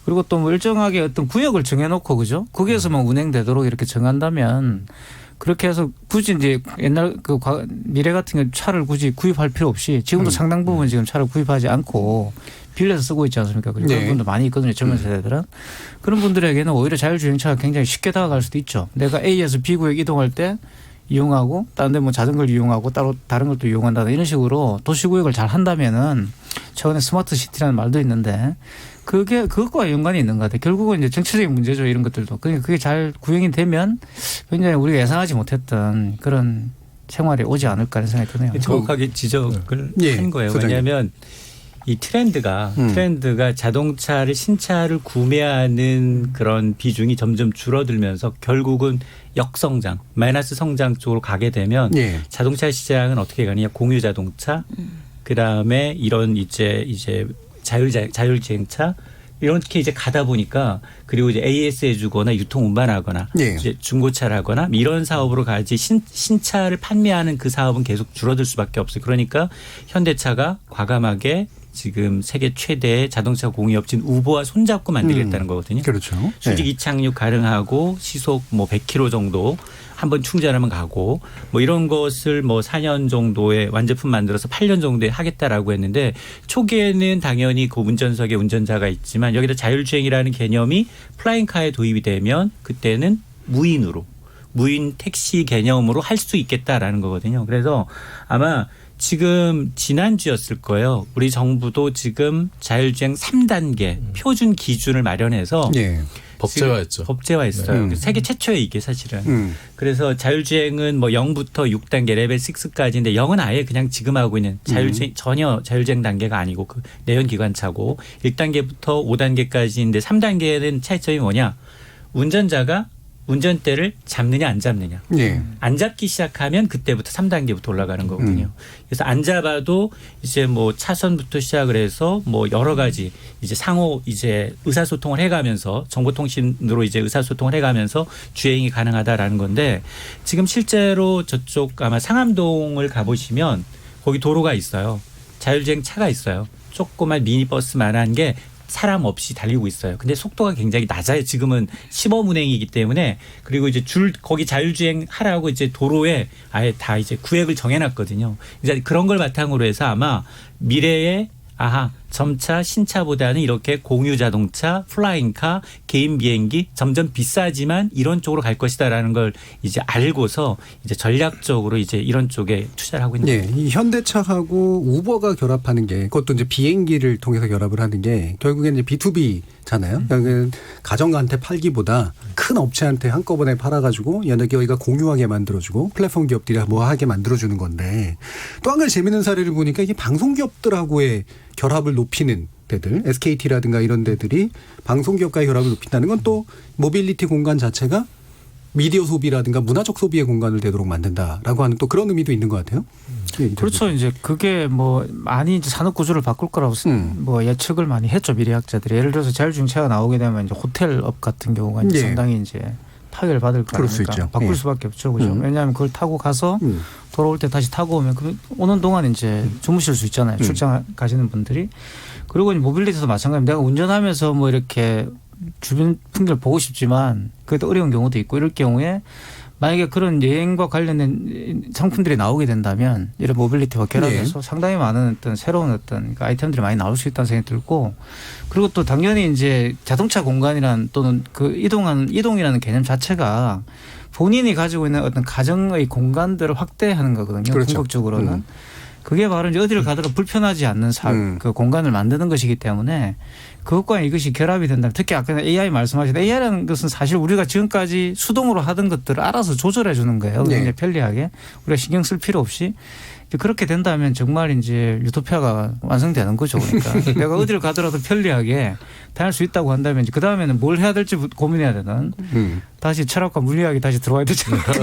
그리고 또 뭐 일정하게 어떤 구역을 정해놓고 그죠? 거기에서만 운행되도록 이렇게 정한다면 그렇게 해서 굳이 이제 옛날 그 미래 같은 경우 차를 굳이 구입할 필요 없이 지금도 상당 부분 지금 차를 구입하지 않고 빌려서 쓰고 있지 않습니까? 그런 분도 많이 있거든요. 젊은 세대들은. 그런 분들에게는 오히려 자율주행차가 굉장히 쉽게 다가갈 수도 있죠. 내가 A에서 B 구역 이동할 때 이용하고 다른 데 뭐 자전거를 이용하고 따로 다른 걸 또 이용한다 이런 식으로 도시구역을 잘 한다면은 최근에 스마트 시티라는 말도 있는데 그것과 연관이 있는 것 같아요. 결국은 이제 정치적인 문제죠. 이런 것들도. 그러니까 그게 잘 구현이 되면 굉장히 우리가 예상하지 못했던 그런 생활이 오지 않을까 하는 생각이 드네요. 정확하게 지적을 한 거예요. 왜냐하면 이 트렌드가 자동차를 신차를 구매하는 그런 비중이 점점 줄어들면서 결국은 역성장, 마이너스 성장 쪽으로 가게 되면 자동차 시장은 어떻게 가느냐? 공유 자동차, 그다음에 이런 이제 자율주행차 이렇게 이제 가다 보니까 그리고 이제 AS 해주거나 유통 운반하거나 이제 중고차를 하거나 이런 사업으로 가지 신차를 판매하는 그 사업은 계속 줄어들 수밖에 없어요. 그러니까 현대차가 과감하게 지금 세계 최대의 자동차 공유업체인 우버와 손잡고 만들겠다는 거거든요. 그렇죠. 수직 이착륙 가능하고 시속 뭐 100km 정도 한번 충전하면 가고 뭐 이런 것을 뭐 4년 정도의 완제품 만들어서 8년 정도에 하겠다라고 했는데 초기에는 당연히 그 운전석에 운전자가 있지만 여기다 자율주행이라는 개념이 플라잉카에 도입이 되면 그때는 무인 택시 개념으로 할 수 있겠다라는 거거든요. 그래서 아마 지금 지난주였을 거예요. 우리 정부도 지금 자율주행 3단계 표준 기준을 마련해서 법제화했죠. 법제화했어요. 세계 최초의 이게 사실은. 그래서 자율주행은 뭐 0부터 6단계 레벨 6까지인데 0은 아예 그냥 지금 하고 있는 전혀 자율주행 단계가 아니고 그 내연기관차고 1단계부터 5단계까지인데 3단계는 차이점이 뭐냐. 운전자가 운전대를 잡느냐 안 잡느냐. 예. 안 잡기 시작하면 그때부터 3단계부터 올라가는 거거든요. 그래서 안 잡아도 이제 뭐 차선부터 시작을 해서 뭐 여러 가지 이제 상호 이제 의사소통을 해가면서 정보통신으로 이제 의사소통을 해가면서 주행이 가능하다라는 건데 지금 실제로 저쪽 아마 상암동을 가보시면 거기 도로가 있어요. 자율주행 차가 있어요. 조그만 미니버스만한 게 사람 없이 달리고 있어요. 근데 속도가 굉장히 낮아요. 지금은 시범 운행이기 때문에. 그리고 이제 거기 자율주행 하라고 이제 도로에 아예 다 이제 구획을 정해놨거든요. 이제 그런 걸 바탕으로 해서 아마 미래에 점차 신차보다는 이렇게 공유 자동차, 플라잉카, 개인 비행기 점점 비싸지만 이런 쪽으로 갈 것이다라는 걸 이제 알고서 이제 전략적으로 이제 이런 쪽에 투자를 하고 있는 거예요. 이 현대차하고 우버가 결합하는 게 그것도 이제 비행기를 통해서 결합을 하는 게 결국엔 이제 B2B잖아요. 결국엔 가정한테 팔기보다 큰 업체한테 한꺼번에 팔아가지고 여기가 공유하게 만들어주고 플랫폼 기업들이 뭐 하게 만들어주는 건데 또 한 가지 재밌는 사례를 보니까 이게 방송기업들하고의 결합을 높이는 데들 SKT라든가 이런 데들이 방송기업과의 결합을 높인다는 건 또 모빌리티 공간 자체가 미디어 소비라든가 문화적 소비의 공간을 되도록 만든다라고 하는 또 그런 의미도 있는 것 같아요. 그렇죠. 이제 그게 뭐 많이 이제 산업 구조를 바꿀 거라고 뭐 예측을 많이 했죠. 미래학자들이. 예를 들어서 자율주행차가 나오게 되면 이제 호텔업 같은 경우가 이제 상당히 이제 타격을 받을 거 아닙니까? 바꿀 수밖에 없죠. 그죠? 왜냐하면 그걸 타고 가서 돌아올 때 다시 타고 오면 그 오는 동안 이제 주무실 수 있잖아요. 출장 가시는 분들이. 그리고 모빌리티도 마찬가지입니다. 내가 운전하면서 뭐 이렇게 주변 풍경을 보고 싶지만 그래도 어려운 경우도 있고 이럴 경우에 만약에 그런 여행과 관련된 상품들이 나오게 된다면 이런 모빌리티와 결합해서 상당히 많은 어떤 새로운 어떤 아이템들이 많이 나올 수 있다는 생각이 들고 그리고 또 당연히 이제 자동차 공간이란 또는 그 이동이라는 개념 자체가 본인이 가지고 있는 어떤 가정의 공간들을 확대하는 거거든요. 그렇죠. 궁극적으로는. 그게 바로 이제 어디를 가더라도 불편하지 않는 그 공간을 만드는 것이기 때문에 그것과 이것이 결합이 된다면 특히 아까 AI 말씀하신 AI라는 것은 사실 우리가 지금까지 수동으로 하던 것들을 알아서 조절해 주는 거예요. 굉장히 편리하게. 우리가 신경 쓸 필요 없이. 그렇게 된다면 정말 이제 유토피아가 완성되는 거죠. 그러니까 내가 어디를 가더라도 편리하게 다닐 수 있다고 한다면 그 다음에는 뭘 해야 될지 고민해야 되는 다시 철학과 물리학이 다시 들어와야 되지 않을까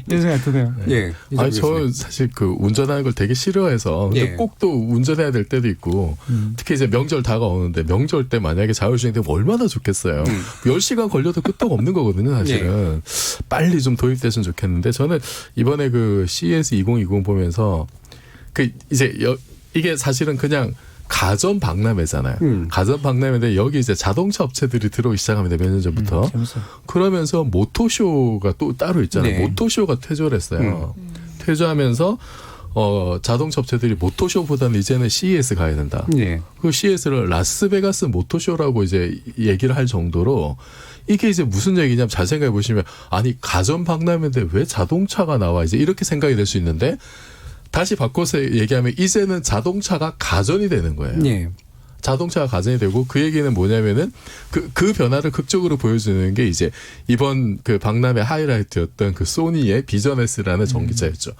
이런 생각이 드네요. 예. 아니 저 사실 그 운전하는 걸 되게 싫어해서 근데 꼭 또 운전해야 될 때도 있고 특히 이제 명절 다가오는데 명절 때 만약에 자율주행 되면 얼마나 좋겠어요. 10시간 걸려도 끄떡 없는 거거든요. 사실은 빨리 좀 도입됐으면 좋겠는데 저는 이번에 그 CES 2020 보면서 그 이제 이게 사실은 그냥 가전 박람회잖아요. 가전 박람회인데 여기 이제 자동차 업체들이 들어오기 시작합니다. 몇 년 전부터. 그러면서 모토쇼가 또 따로 있잖아요. 모토쇼가 퇴조를 했어요. 퇴조하면서 자동차 업체들이 모토쇼보다는 이제는 CES 가야 된다. 그 CES를 라스베가스 모토쇼라고 이제 얘기를 할 정도로 이게 이제 무슨 얘기냐면 잘 생각해 보시면 아니 가전 박람회인데 왜 자동차가 나와 이제 이렇게 생각이 될 수 있는데 다시 바꿔서 얘기하면 이제는 자동차가 가전이 되는 거예요. 자동차가 가전이 되고 그 얘기는 뭐냐면은 그 변화를 극적으로 보여주는 게 이제 이번 그 박람회 하이라이트였던 그 소니의 비전 S라는 전기차였죠.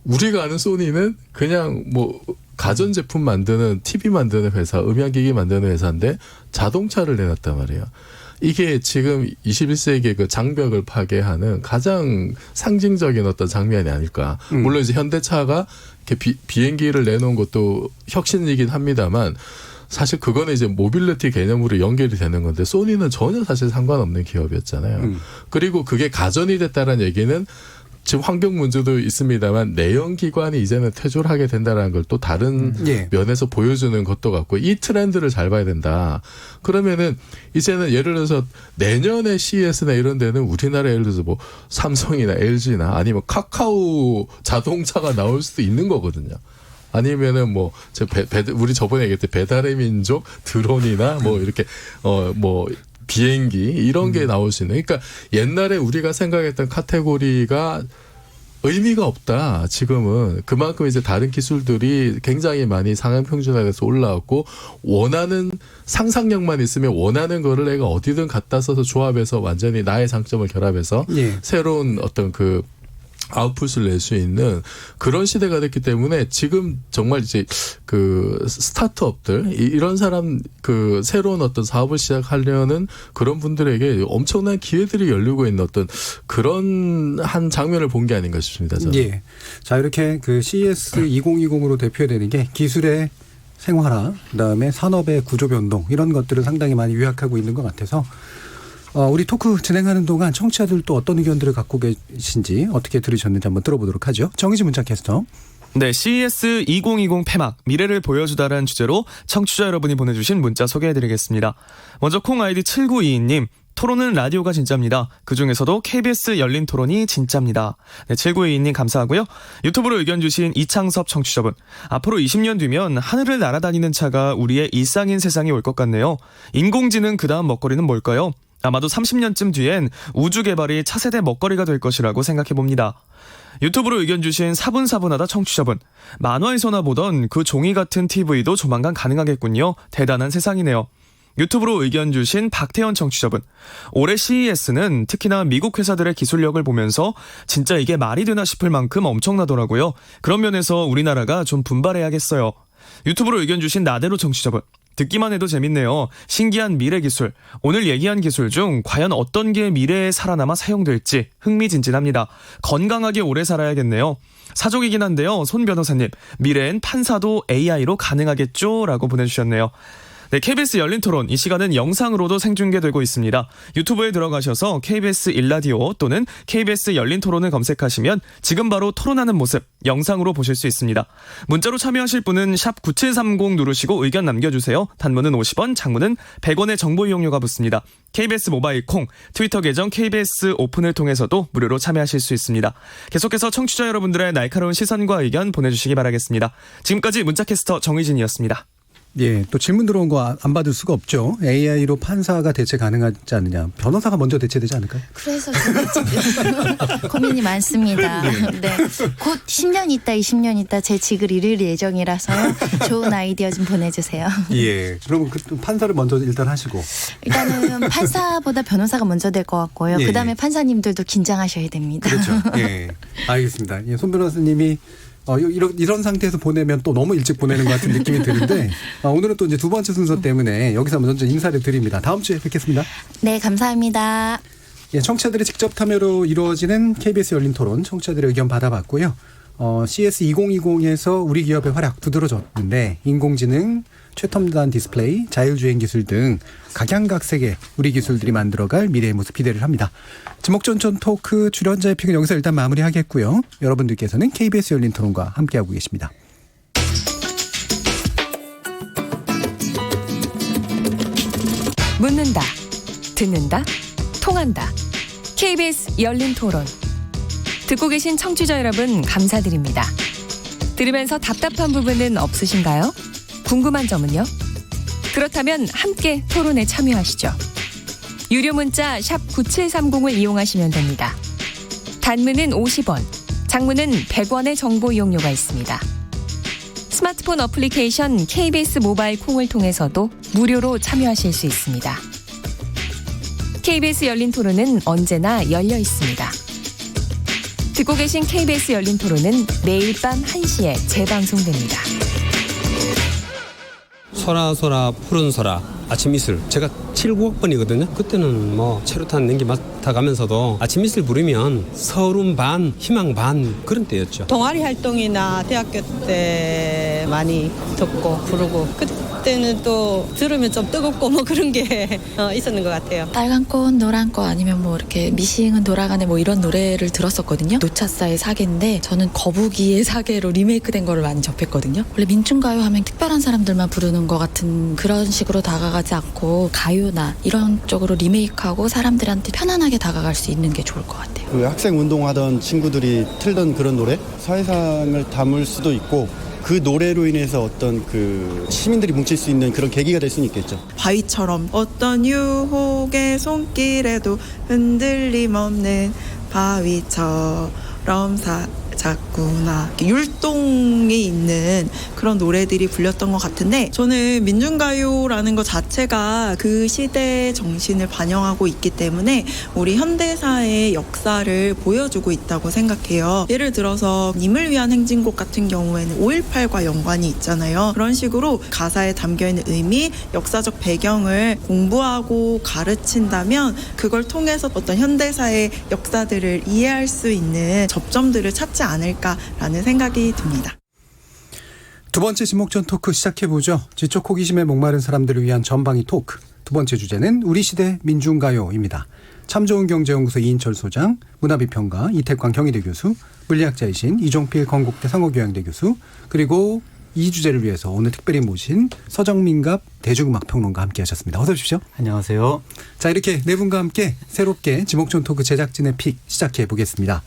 우리가 아는 소니는 그냥 뭐 가전제품 만드는 TV 만드는 회사, 음향기기 만드는 회사인데 자동차를 내놨단 말이에요. 이게 지금 21세기의 그 장벽을 파괴하는 가장 상징적인 어떤 장면이 아닐까. 물론 이제 현대차가 이렇게 비행기를 내놓은 것도 혁신이긴 합니다만 사실 그거는 이제 모빌리티 개념으로 연결이 되는 건데 소니는 전혀 사실 상관없는 기업이었잖아요. 그리고 그게 가전이 됐다는 얘기는 지금 환경 문제도 있습니다만 내연기관이 이제는 퇴조를 하게 된다는 걸 또 다른 면에서 보여주는 것도 같고 이 트렌드를 잘 봐야 된다. 그러면은 이제는 예를 들어서 내년에 CES나 이런 데는 우리나라 예를 들어서 뭐 삼성이나 LG나 아니면 카카오 자동차가 나올 수도 있는 거거든요. 아니면은 뭐 우리 저번에 얘기했던 배달의 민족 드론이나 뭐 이렇게 뭐 비행기 이런 게 나올 수 있는. 그러니까 옛날에 우리가 생각했던 카테고리가 의미가 없다. 지금은 그만큼 이제 다른 기술들이 굉장히 많이 상향 평준화돼서 올라왔고 원하는 상상력만 있으면 원하는 거를 내가 어디든 갖다 써서 조합해서 완전히 나의 장점을 결합해서 새로운 어떤 그 아웃풋을 낼 수 있는 그런 시대가 됐기 때문에 지금 정말 이제 그 스타트업들 이런 사람 그 새로운 어떤 사업을 시작하려는 그런 분들에게 엄청난 기회들이 열리고 있는 어떤 그런 한 장면을 본 게 아닌가 싶습니다. 저는. 예. 자, 이렇게 그 CES 2020으로 대표되는 게 기술의 생활화, 그다음에 산업의 구조 변동 이런 것들을 상당히 많이 요약하고 있는 것 같아서 우리 토크 진행하는 동안 청취자들 또 어떤 의견들을 갖고 계신지 어떻게 들으셨는지 한번 들어보도록 하죠. 정의진 문자캐스터. 네, CES 2020 폐막 미래를 보여주다라는 주제로 청취자 여러분이 보내주신 문자 소개해드리겠습니다. 먼저 콩 아이디 7922님. 토론은 라디오가 진짜입니다. 그중에서도 KBS 열린 토론이 진짜입니다. 네, 7922님 감사하고요. 유튜브로 의견 주신 이창섭 청취자분. 앞으로 20년 뒤면 하늘을 날아다니는 차가 우리의 일상인 세상이 올 것 같네요. 인공지능 그다음 먹거리는 뭘까요? 아마도 30년쯤 뒤엔 우주 개발이 차세대 먹거리가 될 것이라고 생각해봅니다. 유튜브로 의견 주신 사분사분하다 청취자분. 만화에서나 보던 그 종이 같은 TV도 조만간 가능하겠군요. 대단한 세상이네요. 유튜브로 의견 주신 박태현 청취자분. 올해 CES는 특히나 미국 회사들의 기술력을 보면서 진짜 이게 말이 되나 싶을 만큼 엄청나더라고요. 그런 면에서 우리나라가 좀 분발해야겠어요. 유튜브로 의견 주신 나대로 청취자분. 듣기만 해도 재밌네요. 신기한 미래 기술. 오늘 얘기한 기술 중 과연 어떤 게 미래에 살아남아 사용될지 흥미진진합니다. 건강하게 오래 살아야겠네요. 사족이긴 한데요. 손 변호사님, 미래엔 판사도 AI로 가능하겠죠? 라고 보내주셨네요. 네, KBS 열린 토론 이 시간은 영상으로도 생중계되고 있습니다. 유튜브에 들어가셔서 KBS 일라디오 또는 KBS 열린 토론을 검색하시면 지금 바로 토론하는 모습 영상으로 보실 수 있습니다. 문자로 참여하실 분은 샵 9730 누르시고 의견 남겨주세요. 단문은 50원, 장문은 100원의 정보 이용료가 붙습니다. KBS 모바일 콩, 트위터 계정 KBS 오픈을 통해서도 무료로 참여하실 수 있습니다. 계속해서 청취자 여러분들의 날카로운 시선과 의견 보내주시기 바라겠습니다. 지금까지 문자캐스터 정의진이었습니다. 예, 또 질문 들어온 거 안 받을 수가 없죠. AI로 판사가 대체 가능하지 않느냐. 변호사가 먼저 대체되지 않을까요? 그래서 저는 지금 고민이 많습니다. 네. 곧 10년 있다, 20년 있다 제 직을 잃을 예정이라서요. 좋은 아이디어 좀 보내주세요. 예. 그럼 그 판사를 먼저 일단 하시고. 일단은 판사보다 변호사가 먼저 될 것 같고요. 예. 그다음에 판사님들도 긴장하셔야 됩니다. 그렇죠. 예. 알겠습니다. 예, 손 변호사님이 이런 상태에서 보내면 또 너무 일찍 보내는 것 같은 느낌이 드는데 오늘은 또 이제 두 번째 순서 때문에 여기서 먼저 인사를 드립니다. 다음 주에 뵙겠습니다. 네, 감사합니다. 예, 청취자들의 직접 참여로 이루어지는 KBS 열린 토론 청취자들의 의견 받아봤고요. CES 2020에서 우리 기업의 활약 두드러졌는데 인공지능, 최첨단 디스플레이, 자율주행 기술 등 각양각색의 우리 기술들이 만들어갈 미래의 모습 기대를 합니다. 지목전전 토크 출연자의 픽은 여기서 일단 마무리하겠고요. 여러분들께서는 KBS 열린 토론과 함께하고 계십니다. 묻는다, 듣는다, 통한다. KBS 열린 토론. 듣고 계신 청취자 여러분 감사드립니다. 들으면서 답답한 부분은 없으신가요? 궁금한 점은요? 그렇다면 함께 토론에 참여하시죠. 유료 문자 샵 9730을 이용하시면 됩니다. 단문은 50원, 장문은 100원의 정보 이용료가 있습니다. 스마트폰 어플리케이션 KBS 모바일 콩을 통해서도 무료로 참여하실 수 있습니다. KBS 열린 토론은 언제나 열려 있습니다. 듣고 계신 KBS 열린 토론은 매일 밤 1시에 재방송됩니다. 소라 푸른 소라 아침 이슬 제가 79학번이거든요. 그때는 뭐 체류탄 연기 맡아가면서도 아침 이슬 부르면 서름 반 희망 반 그런 때였죠. 동아리 활동이나 대학교 때 많이 듣고 부르고 그때는 또 들으면 좀 뜨겁고 뭐 그런 게 있었는 것 같아요. 빨간 꽃 노란 꽃 아니면 뭐 이렇게 미싱은 돌아가네 뭐 이런 노래를 들었었거든요. 노차사의 사계인데 저는 거북이의 사계로 리메이크된 거를 많이 접했거든요. 원래 민중가요 하면 특별한 사람들만 부르는 것 같은 그런 식으로 다가가지 않고 가요나 이런 쪽으로 리메이크하고 사람들한테 편안하게 다가갈 수 있는 게 좋을 것 같아요. 그 학생 운동하던 친구들이 틀던 그런 노래 사회상을 담을 수도 있고 그 노래로 인해서 어떤 그 시민들이 뭉칠 수 있는 그런 계기가 될 수는 있겠죠. 바위처럼 어떤 유혹의 손길에도 흔들림 없는 바위처럼 자꾸나 율동에 있는 그런 노래들이 불렸던 것 같은데 저는 민중가요라는 것 자체가 그 시대의 정신을 반영하고 있기 때문에 우리 현대사의 역사를 보여주고 있다고 생각해요. 예를 들어서 님을 위한 행진곡 같은 경우에는 5.18과 연관이 있잖아요. 그런 식으로 가사에 담겨있는 의미, 역사적 배경을 공부하고 가르친다면 그걸 통해서 어떤 현대사의 역사들을 이해할 수 있는 접점들을 찾지 않을까라는 생각이 듭니다. 두 번째 지목전 토크 시작해보죠. 지적 호기심에 목마른 사람들을 위한 전방위 토크. 두 번째 주제는 우리 시대 민중가요입니다. 참 좋은 경제연구소 이인철 소장, 문화비평가 이태광 경희대 교수, 물리학자이신 이종필 건국대 상호교양대 교수, 그리고 이 주제를 위해서 오늘 특별히 모신 서정민갑 대중음악평론가 함께 하셨습니다. 어서 오십시오. 안녕하세요. 자, 이렇게 네 분과 함께 새롭게 지목전 토크 제작진의 픽 시작해 보겠습니다.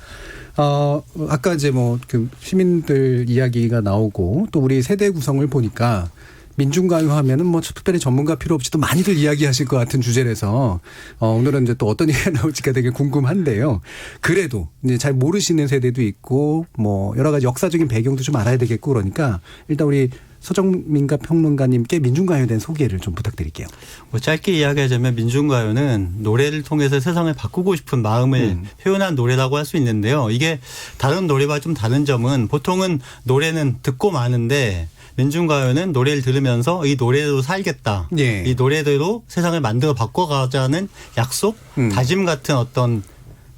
아까 이제 그 시민들 이야기가 나오고 또 우리 세대 구성을 보니까 민중가요 하면은 특별히 전문가 필요 없이도 많이들 이야기하실 것 같은 주제라서 오늘은 이제 또 어떤 얘기가 나올지가 되게 궁금한데요. 그래도 이제 잘 모르시는 세대도 있고 여러 가지 역사적인 배경도 좀 알아야 되겠고 그러니까 일단 우리 서정민갑 평론가님께 민중가요에 대한 소개를 좀 부탁드릴게요. 짧게 이야기하자면 민중가요는 노래를 통해서 세상을 바꾸고 싶은 마음을 표현한 노래라고 할 수 있는데요. 이게 다른 노래와 좀 다른 점은 보통은 노래는 듣고 마는데 민중가요는 노래를 들으면서 이 노래로 살겠다. 예. 이 노래대로 세상을 만들어 바꿔가자는 약속, 다짐 같은 어떤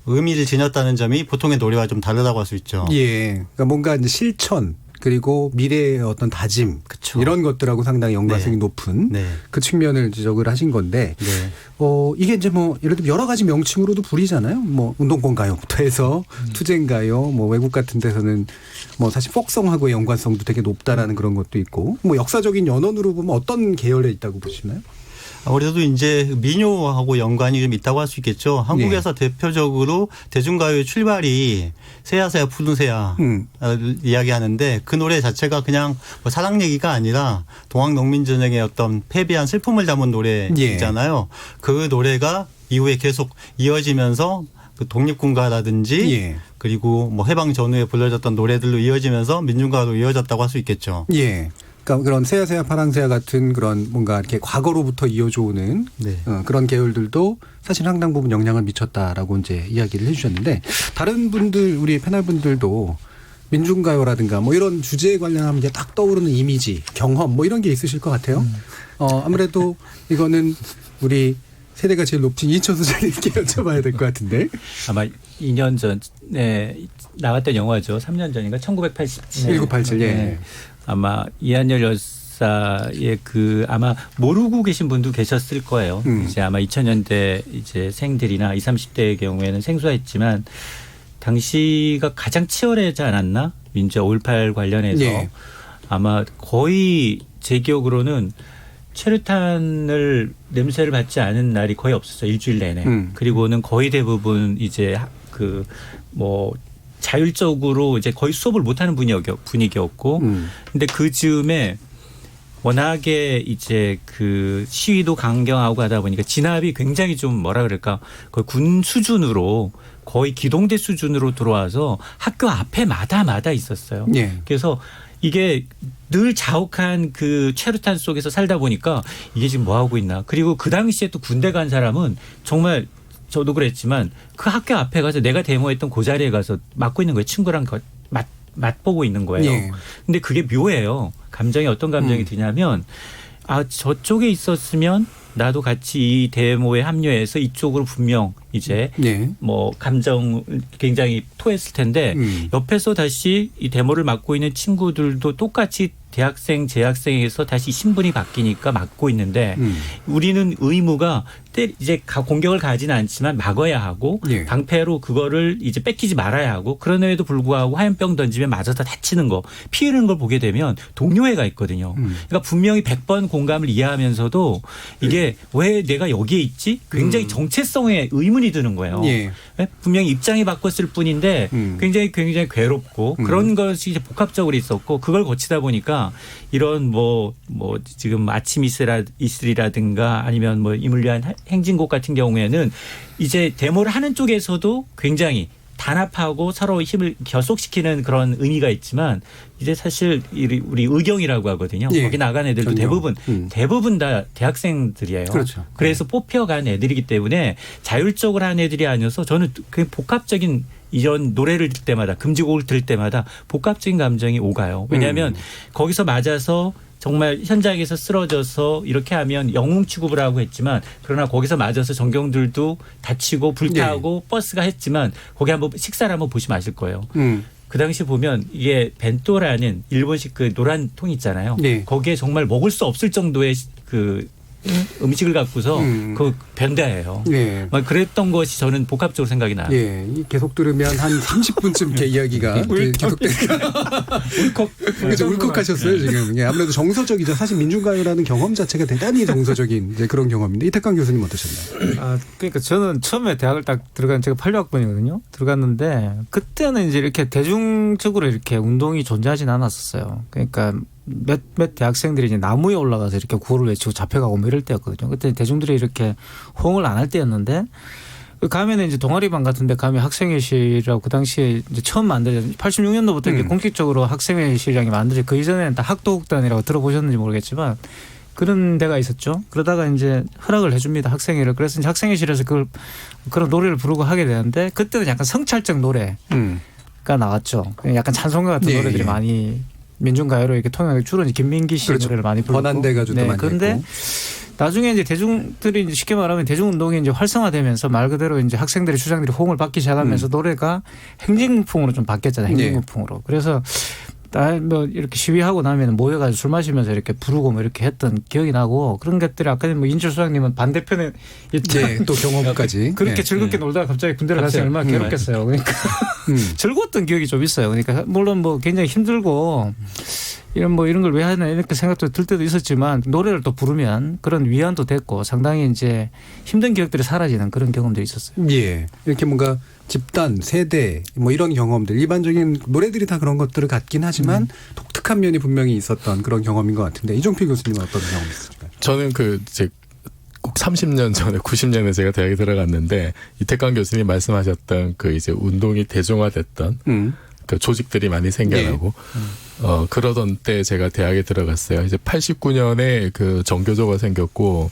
의미를 지녔다는 점이 보통의 노래와 좀 다르다고 할 수 있죠. 예. 그러니까 뭔가 이제 실천 그리고 미래의 어떤 다짐 그쵸. 이런 것들하고 상당히 연관성이 높은 그 측면을 지적을 하신 건데 이게 이제 예를 들면 여러 가지 명칭으로도 불리잖아요. 운동권가요부터 해서 투쟁가요, 외국 같은 데서는 사실 폭성하고의 연관성도 되게 높다라는 그런 것도 있고 역사적인 연원으로 보면 어떤 계열에 있다고 보시나요? 아무래도 이제 민요하고 연관이 좀 있다고 할 수 있겠죠. 한국에서 대표적으로 대중가요의 출발이 새야새야 푸른 새야 이야기하는데 그 노래 자체가 그냥 사랑 얘기가 아니라 동학농민전쟁의 어떤 패배한 슬픔을 담은 노래잖아요. 그 노래가 이후에 계속 이어지면서 그 독립군가라든지 그리고 해방 전후에 불려졌던 노래들로 이어지면서 민중가요로 이어졌다고 할 수 있겠죠. 예. 그러니까 그런 새야새야 파랑새야 같은 그런 뭔가 이렇게 과거로부터 이어져 오는 그런 계열들도 사실 상당 부분 영향을 미쳤다라고 이제 이야기를 해주셨는데 다른 분들 우리 패널분들도 민중가요라든가 이런 주제에 관련하면 이제 딱 떠오르는 이미지, 경험 이런 게 있으실 것 같아요. 아무래도 이거는 우리 세대가 제일 높은 이인철 소장님께 여쭤봐야 될 것 같은데. 아마 2년 전에 나왔던 영화죠. 3년 전인가 1987. 1987. 예. 아마 이한열 열사의 아마 모르고 계신 분도 계셨을 거예요. 이제 아마 2000년대 이제 생들이나 20, 30대의 경우에는 생소했지만 당시가 가장 치열하지 않았나? 민주화 5.18 관련해서 아마 거의 제 기억으로는 최루탄을 냄새를 맡지 않은 날이 거의 없었어요. 일주일 내내. 그리고는 거의 대부분 이제 자율적으로 이제 거의 수업을 못하는 분위기였고, 근데 그 즈음에 워낙에 이제 그 시위도 강경하고 하다 보니까 진압이 굉장히 좀 거의 군 수준으로 거의 기동대 수준으로 들어와서 학교 앞에 마다 있었어요. 그래서 이게 늘 자욱한 그 최루탄 속에서 살다 보니까 이게 지금 뭐 하고 있나. 그리고 그 당시에 또 군대 간 사람은 정말 저도 그랬지만 그 학교 앞에 가서 내가 데모했던 그 자리에 가서 맡고 있는 거예요. 친구랑 맛보고 있는 거예요. 근데 그게 묘해요. 감정이 어떤 감정이 드냐면 저쪽에 있었으면 나도 같이 이 데모에 합류해서 이쪽으로 분명 이제 감정 굉장히 토했을 텐데 옆에서 다시 이 데모를 맡고 있는 친구들도 똑같이 대학생, 재학생에서 다시 신분이 바뀌니까 맡고 있는데 우리는 의무가 이제 공격을 가지는 않지만 막아야 하고 방패로 그거를 이제 뺏기지 말아야 하고 그럼에도 불구하고 화염병 던지면 맞아서 다치는 거 피해는 걸 보게 되면 동료애가 있거든요. 그러니까 분명히 100번 공감을 이해하면서도 이게 왜 내가 여기에 있지? 굉장히 정체성에 의문이 드는 거예요. 분명히 입장이 바꿨을 뿐인데 굉장히 괴롭고 그런 것이 이제 복합적으로 있었고 그걸 거치다 보니까 이런 지금 아침 이슬이라든가 아니면 임을 위한 행진곡 같은 경우에는 이제 데모를 하는 쪽에서도 굉장히 단합하고 서로 힘을 결속시키는 그런 의미가 있지만 이제 사실 우리 의경이라고 하거든요. 예. 거기 나간 애들도 대부분 다 대학생들이에요. 그렇죠. 그래서 뽑혀간 애들이기 때문에 자율적으로 한 애들이 아니어서 저는 그 복합적인 이런 노래를 들을 때마다 금지곡을 들을 때마다 복합적인 감정이 오가요. 왜냐하면 거기서 맞아서 정말 현장에서 쓰러져서 이렇게 하면 영웅 취급을 하고 했지만 그러나 거기서 맞아서 전경들도 다치고 불타고 버스가 했지만 거기 한번 식사를 한번 보시면 아실 거예요. 그 당시 보면 이게 벤또라는 일본식 그 노란 통 있잖아요. 거기에 정말 먹을 수 없을 정도의 그 음식을 갖고서 그 변다예요. 막 그랬던 것이 저는 복합적으로 생각이 나요. 예, 계속 들으면 한 30분쯤 이렇게 이야기가 계속되니까 그렇죠. 울컥하셨어요 지금. 예, 아무래도 정서적이죠. 사실 민중가요라는 경험 자체가 대단히 정서적인 이제 그런 경험인데 이태강 교수님 어떠셨나요? 그러니까 저는 처음에 대학을 딱 들어간 제가 86학번이거든요. 들어갔는데 그때는 이제 이렇게 대중적으로 이렇게 운동이 존재하진 않았었어요. 그러니까 몇 대학생들이 이제 나무에 올라가서 이렇게 구호를 외치고 잡혀가고 뭐 이럴 때였거든요. 그때 대중들이 이렇게 호응을 안 할 때였는데 가면은 이제 동아리반 같은데 가면 학생회실이라고 그 당시에 이제 처음 만들어진 86년도부터 이제 공식적으로 학생회실장이 만들어진 그 이전에는 다 학도극단이라고 들어보셨는지 모르겠지만 그런 데가 있었죠. 그러다가 이제 허락을 해줍니다. 학생회를. 그래서 이제 학생회실에서 그런 노래를 부르고 하게 되는데 그때는 약간 성찰적 노래가 나왔죠. 약간 찬송가 같은 노래들이 많이 민중가요로 이렇게 통용하게 주로 김민기 씨 노래를 많이 부르고. 번안돼가지고 많이 그런데 나중에 이제 대중들이 이제 쉽게 말하면 대중운동이 이제 활성화되면서 말 그대로 이제 학생들의 주장들이 호응을 받기 시작하면서 노래가 행진곡풍으로 좀 바뀌었잖아요. 행진곡풍으로. 그래서 뭐 이렇게 시위하고 나면 모여가지고 술 마시면서 이렇게 부르고 뭐 이렇게 했던 기억이 나고 그런 것들이 아까 뭐 인철 소장님은 반대편에 또 경험까지 그렇게 즐겁게 놀다가 갑자기 군대를 갔으면 얼마나 괴롭겠어요. 그러니까 즐거웠던 기억이 좀 있어요. 그러니까 물론 뭐 굉장히 힘들고 이런 걸 왜 하나 이렇게 생각도 들 때도 있었지만 노래를 또 부르면 그런 위안도 됐고 상당히 이제 힘든 기억들이 사라지는 그런 경험들이 있었어요. 예. 이렇게 뭔가 집단, 세대 뭐 이런 경험들 일반적인 노래들이 다 그런 것들을 갖긴 하지만 독특한 면이 분명히 있었던 그런 경험인 것 같은데 이종필 교수님은 어떤 경험이 있을까요? 저는 꼭 30년 전에 90년에 제가 대학에 들어갔는데 이태강 교수님 말씀하셨던 그 이제 운동이 대중화됐던 그 조직들이 많이 생겨나고 그러던 때 제가 대학에 들어갔어요. 이제 89년에 그 정교조가 생겼고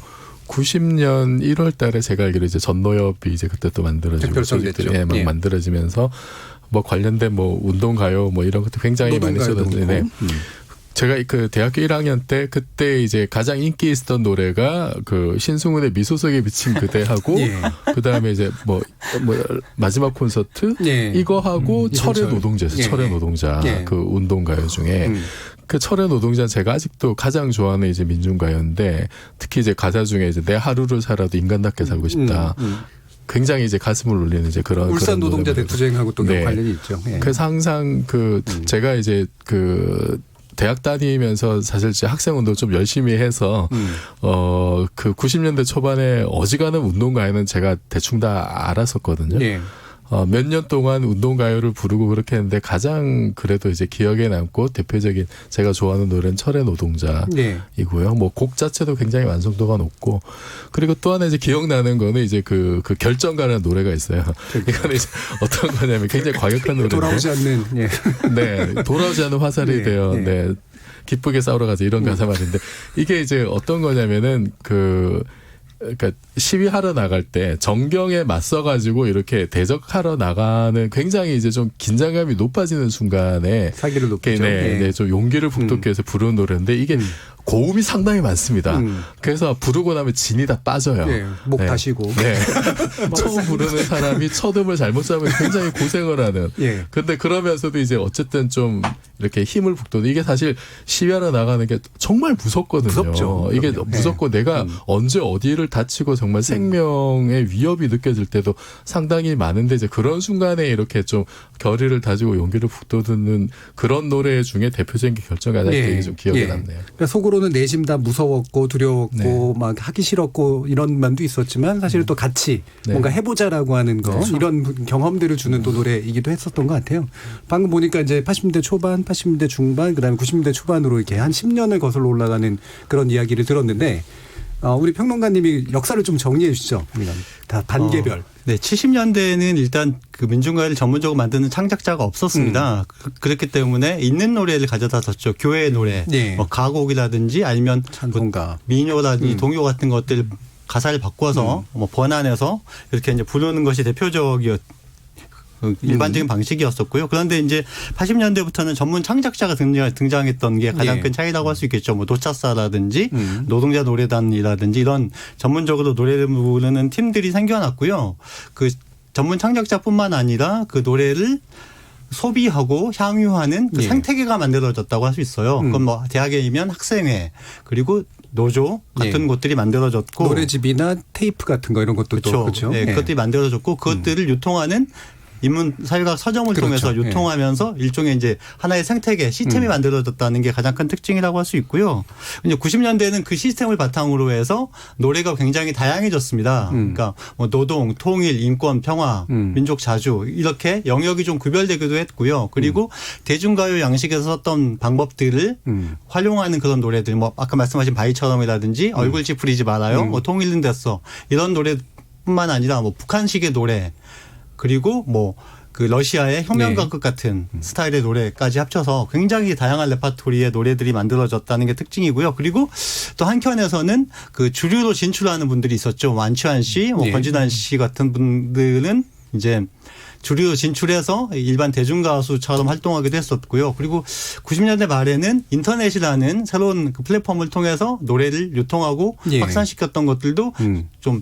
90년 1월 달에 제가 알기로 이제 전노협이 이제 그때 또 만들어지고 조직들이 막 만들어지면서 뭐 관련된 뭐 운동가요 뭐 이런 것도 굉장히 많이 쏟아지는데 제가 그 대학교 1학년 때 그때 이제 가장 인기 있었던 노래가 그 신승훈의 미소속에 비친 그대하고 그다음에 이제 뭐 마지막 콘서트 이거 하고 철의 노동자였어요. 철의 노동자 그 운동가요 중에 그 철의 노동자 제가 아직도 가장 좋아하는 이제 민중가요인데 특히 이제 가사 중에 이제 내 하루를 살아도 인간답게 살고 싶다. 굉장히 이제 가슴을 울리는 이제 그런 울산 노동자 대투쟁하고 또 관련이 있죠. 그래서 항상 제가 이제 대학 다니면서 사실 제 학생운동 좀 열심히 해서 그 90년대 초반에 어지간한 운동가요는 제가 대충 다 알았었거든요. 몇 년 동안 운동가요를 부르고 그렇게 했는데 가장 그래도 이제 기억에 남고 대표적인 제가 좋아하는 노래는 철의 노동자이고요. 뭐 곡 자체도 굉장히 완성도가 높고 그리고 또 하나 이제 기억나는 거는 이제 그 결정가라는 노래가 있어요. 이거는 이제 어떤 거냐면 굉장히 과격한 노래인데 돌아오지 않는 네, 돌아오지 않는 화살이 되어 기쁘게 싸우러 가자 이런 가사 말인데 이게 이제 어떤 거냐면은 그러니까 시위하러 나갈 때 정경에 맞서가지고 이렇게 대적하러 나가는 굉장히 이제 좀 긴장감이 높아지는 순간에 사기를 높이죠. 좀 용기를 북돋기 위해서 부르는 노래인데 이게 고음이 상당히 많습니다. 그래서 부르고 나면 진이 다 빠져요. 목 다시고. 처음 부르는 사람이 첫 음을 잘못 잡으면 굉장히 고생을 하는. 근데 그러면서도 이제 어쨌든 좀 이렇게 힘을 북돋는 이게 사실 시위하러 나가는 게 정말 무섭거든요. 무섭죠. 이게 무섭고 내가 언제 어디를 다치고 정말 생명의 위협이 느껴질 때도 상당히 많은데 이제 그런 순간에 이렇게 좀 결의를 다지고 용기를 북돋는 그런 노래 중에 대표적인 게 결정가다 되게 좀 기억에 남네요. 그러니까 속으로는 내심 다 무서웠고 두려웠고 막 하기 싫었고 이런 면도 있었지만 사실 또 같이 뭔가 해보자라고 하는 거 이런 경험들을 주는 또 노래이기도 했었던 것 같아요. 방금 보니까 이제 80년대 초반, 80년대 중반, 그다음에 90년대 초반으로 이렇게 한 10년을 거슬러 올라가는 그런 이야기를 들었는데 우리 평론가님이 역사를 좀 정리해 주시죠. 다 단계별. 네, 70년대에는 일단 그 민중가요를 전문적으로 만드는 창작자가 없었습니다. 그렇기 때문에 있는 노래를 가져다 썼죠. 교회 노래, 뭐 가곡이라든지 아니면 찬송가, 민요라든지 동요 같은 것들 가사를 바꿔서 뭐 번안해서 이렇게 이제 부르는 것이 일반적인 방식이었었고요. 그런데 이제 80년대부터는 전문 창작자가 등장했던 게 가장 큰 차이라고 할 수 있겠죠. 뭐 노차사라든지 노동자 노래단이라든지 이런 전문적으로 노래를 부르는 팀들이 생겨났고요. 그 전문 창작자뿐만 아니라 그 노래를 소비하고 향유하는 그 생태계가 만들어졌다고 할 수 있어요. 그건 뭐 대학이면 학생회 그리고 노조 같은 곳들이 만들어졌고 노래집이나 테이프 같은 거 이런 것도 그렇죠. 네, 그것들이 만들어졌고 그것들을 유통하는 인문 사회학 서점을 통해서 유통하면서 일종의 이제 하나의 생태계 시스템이 만들어졌다는 게 가장 큰 특징이라고 할 수 있고요. 이제 90년대에는 그 시스템을 바탕으로 해서 노래가 굉장히 다양해졌습니다. 그러니까 뭐 노동, 통일, 인권, 평화, 민족 자주 이렇게 영역이 좀 구별되기도 했고요. 그리고 대중가요 양식에서 썼던 방법들을 활용하는 그런 노래들, 뭐 아까 말씀하신 바위처럼이라든지 얼굴 찌푸리지 말아요, 뭐 통일은 됐어 이런 노래뿐만 아니라 뭐 북한식의 노래. 그리고 뭐 그 러시아의 혁명가극 같은 스타일의 노래까지 합쳐서 굉장히 다양한 레파토리의 노래들이 만들어졌다는 게 특징이고요. 그리고 또 한켠에서는 그 주류로 진출하는 분들이 있었죠. 안치환 씨, 뭐 권진환 씨 같은 분들은 이제 주류로 진출해서 일반 대중가수처럼 활동하기도 했었고요. 그리고 90년대 말에는 인터넷이라는 새로운 그 플랫폼을 통해서 노래를 유통하고 확산시켰던 것들도 좀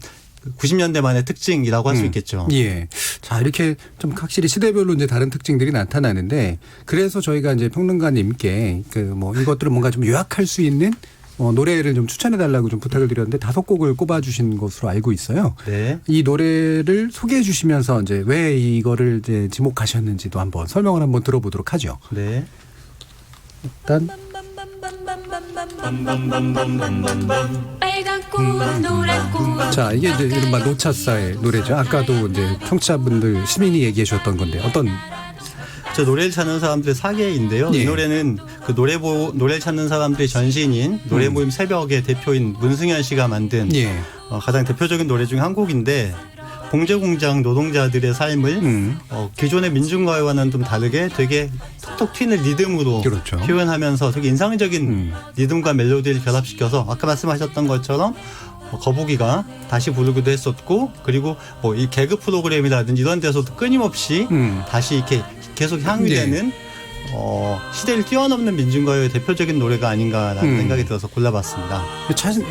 90년대만의 특징이라고 할 수 있겠죠. 예. 자, 이렇게 좀 확실히 시대별로 이제 다른 특징들이 나타나는데 그래서 저희가 이제 평론가님께 그 뭐 이것들을 뭔가 좀 요약할 수 있는 노래를 좀 추천해 달라고 좀 부탁을 드렸는데 5곡을 꼽아 주신 것으로 알고 있어요. 네. 이 노래를 소개해 주시면서 이제 왜 이거를 이제 지목하셨는지도 한번 설명을 한번 들어보도록 하죠. 네. 일단 자, 이게 이제 이른바 노차사의 노래죠. 아까도 이제 청취자분들 시민이 얘기해 주셨던 건데 어떤 저 노래를 찾는 사람들의 사계인데요. 이 노래는 그 노래를 찾는 사람들의 전신인 노래 모임 새벽의 대표인 문승현 씨가 만든 가장 대표적인 노래 중 한 곡인데 봉제공장 노동자들의 삶을 기존의 민중가요와는 좀 다르게 되게 톡톡 튀는 리듬으로 표현하면서 되게 인상적인 리듬과 멜로디를 결합시켜서 아까 말씀하셨던 것처럼 거북이가 다시 부르기도 했었고 그리고 뭐 이 개그 프로그램이라든지 이런 데서도 끊임없이 다시 이렇게 계속 향유되는 시대를 뛰어넘는 민중가요의 대표적인 노래가 아닌가라는 생각이 들어서 골라봤습니다.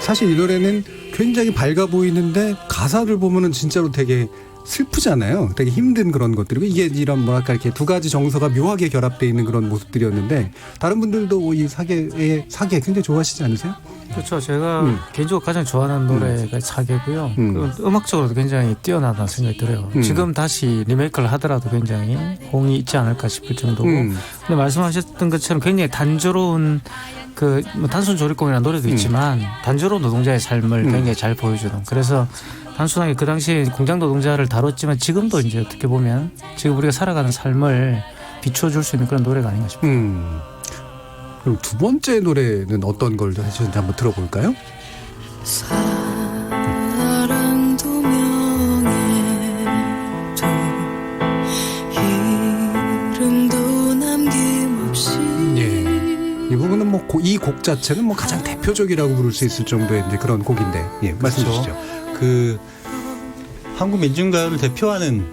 사실 이 노래는 굉장히 밝아 보이는데 가사를 보면은 진짜로 되게 슬프잖아요. 되게 힘든 그런 것들이고 이게 이런 뭐랄까 이렇게 두 가지 정서가 묘하게 결합되어 있는 그런 모습들이었는데 다른 분들도 이 사계 굉장히 좋아하시지 않으세요? 그렇죠. 제가 개인적으로 가장 좋아하는 노래가 사계고요. 음악적으로도 굉장히 뛰어나다는 생각이 들어요. 지금 다시 리메이크를 하더라도 굉장히 호응이 있지 않을까 싶을 정도고 근데 말씀하셨던 것처럼 굉장히 단조로운 그 뭐 단순 조립공이라는 노래도 있지만 단조로운 노동자의 삶을 굉장히 잘 보여주는 그래서 단순하게 그 당시에 공장 노동자를 다뤘지만 지금도 이제 어떻게 보면 지금 우리가 살아가는 삶을 비춰줄 수 있는 그런 노래가 아닌가 싶어요. 그럼 두 번째 노래는 어떤 걸 하셨는지 한번 들어볼까요? 사랑도 명예도 이름도 남김없이 이 부분은 뭐 이 곡 자체는 뭐 가장 대표적이라고 부를 수 있을 정도의 이제 그런 곡인데 말씀 주시죠. 그 한국 민중가요를 대표하는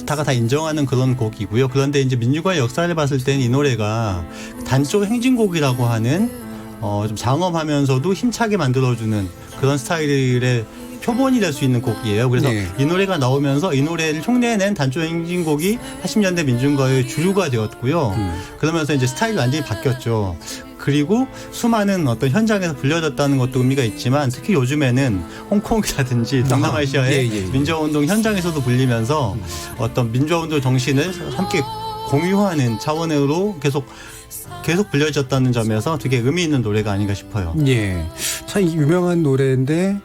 다가 다 인정하는 그런 곡이고요. 그런데 이제 민중가요 역사를 봤을 때는 이 노래가 단조 행진곡이라고 하는 좀 장엄하면서도 힘차게 만들어주는 그런 스타일의 표본이 될 수 있는 곡이에요. 그래서 이 노래가 나오면서 이 노래를 흉내낸 단조 행진곡이 80년대 민중가요의 주류가 되었고요. 그러면서 이제 스타일이 완전히 바뀌었죠. 그리고 수많은 어떤 현장에서 불려졌다는 것도 의미가 있지만 특히 요즘에는 홍콩이라든지 동남아시아의 민주화운동 현장에서도 불리면서 어떤 민주화운동 정신을 함께 공유하는 차원으로 계속 불려졌다는 점에서 되게 의미 있는 노래가 아닌가 싶어요. 예, 참 유명한 노래인데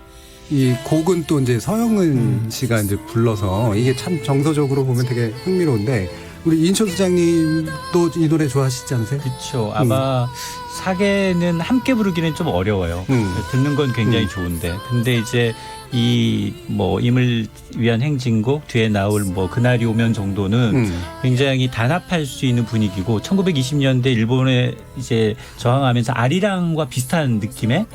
이 곡은 또 이제 서영은 씨가 이제 불러서 이게 참 정서적으로 보면 되게 흥미로운데 우리 이인철 소장님도 이 노래 좋아하시지 않으세요? 그렇죠. 아마 사계는 함께 부르기는 좀 어려워요. 듣는 건 굉장히 좋은데, 근데 이제 이 뭐 임을 위한 행진곡 뒤에 나올 뭐 그날이 오면 정도는 굉장히 단합할 수 있는 분위기고, 1920년대 일본에 이제 저항하면서 아리랑과 비슷한 느낌의,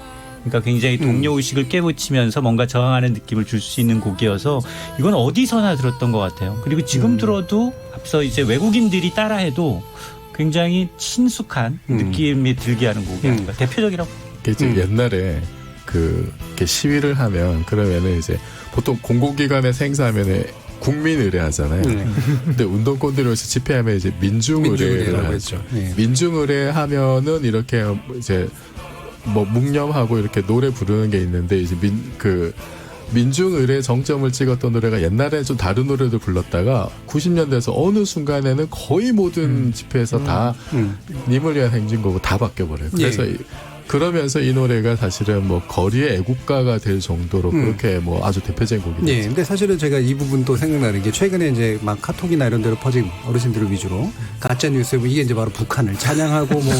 그러니까 굉장히 동료 의식을 깨우치면서 뭔가 저항하는 느낌을 줄 수 있는 곡이어서 이건 어디서나 들었던 것 같아요. 그리고 지금 들어도 앞서 이제 외국인들이 따라해도 굉장히 친숙한 느낌이 들게 하는 곡이 아닌가. 대표적이라고. 이제 옛날에 이렇게 시위를 하면 그러면은 이제 보통 공공기관에서 행사하면은 국민의례 하잖아요. 근데 운동권들이 여기서 집회하면 이제 민중의례를 하죠. 민중의례 하면은 이렇게 이제 뭐 묵념하고 이렇게 노래 부르는 게 있는데, 이제 민중의례 정점을 찍었던 노래가 옛날에 좀 다른 노래도 불렀다가 90년대에서 어느 순간에는 거의 모든 집회에서 다 님을 위한 행진곡으로 다 바뀌어버려요. 그래서 그러면서 이 노래가 사실은 뭐 거리의 애국가가 될 정도로 그렇게 뭐 아주 대표적인 곡이 됐죠. 네, 근데 사실은 제가 이 부분도 생각나는 게, 최근에 이제 막 카톡이나 이런 데로 퍼진 어르신들을 위주로 가짜 뉴스에 뭐 이게 이제 바로 북한을 찬양하고 뭐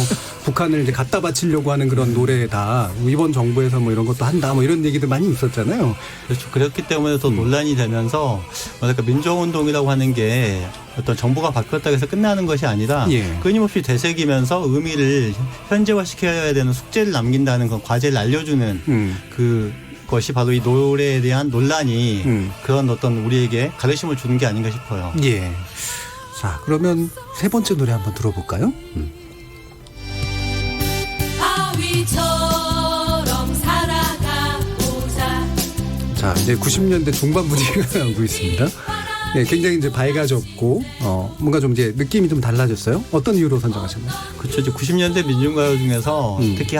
북한을 이제 갖다 바치려고 하는 그런 노래다. 이번 정부에서 뭐 이런 것도 한다. 뭐 이런 얘기도 많이 있었잖아요. 그렇죠. 그렇기 때문에 더 논란이 되면서 뭐랄까 민족운동이라고 하는 게 어떤 정부가 바뀌었다고 해서 끝나는 것이 아니라 끊임없이 되새기면서 의미를 현재화시켜야 되는 숙제를 남긴다는 건 과제를 알려주는 그것이 바로 이 노래에 대한 논란이 그런 어떤 우리에게 가르침을 주는 게 아닌가 싶어요. 예. 자, 그러면 세 번째 노래 한번 들어볼까요? 바위처럼 살아가고자. 자, 이제 90년대 중반 분위기가 나오고 있습니다. 네, 굉장히 이제 밝아졌고, 뭔가 좀 이제 느낌이 좀 달라졌어요. 어떤 이유로 선정하셨나요? 그렇죠. 이제 90년대 민중가요 중에서 특히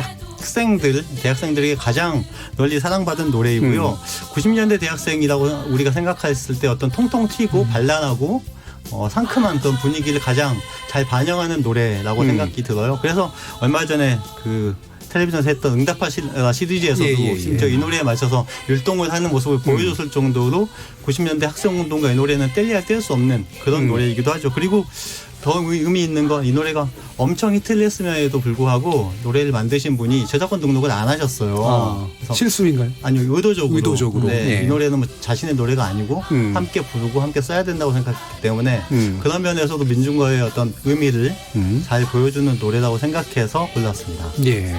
대학생들에게 가장 널리 사랑받은 노래이고요. 90년대 대학생이라고 우리가 생각했을 때 어떤 통통 튀고 발랄하고 상큼한 그런 분위기를 가장 잘 반영하는 노래라고 생각이 들어요. 그래서 얼마 전에 텔레비전에서 했던 응답하 시리즈에서도 심지어 이 노래에 맞춰서 율동을 하는 모습을 보여줬을 정도로 90년대 학생운동가 이 노래는 뗄래야 뗄 수 없는 그런 노래이기도 하죠. 그리고 더 의미 있는 건 이 노래가 엄청 히트를 했음에도 불구하고 노래를 만드신 분이 저작권 등록을 안 하셨어요. 실수인가요? 아니요, 의도적으로. 네. 이 노래는 뭐 자신의 노래가 아니고 함께 부르고 함께 써야 된다고 생각했기 때문에 그런 면에서도 민중가요의 어떤 의미를 잘 보여주는 노래라고 생각해서 골랐습니다. 예.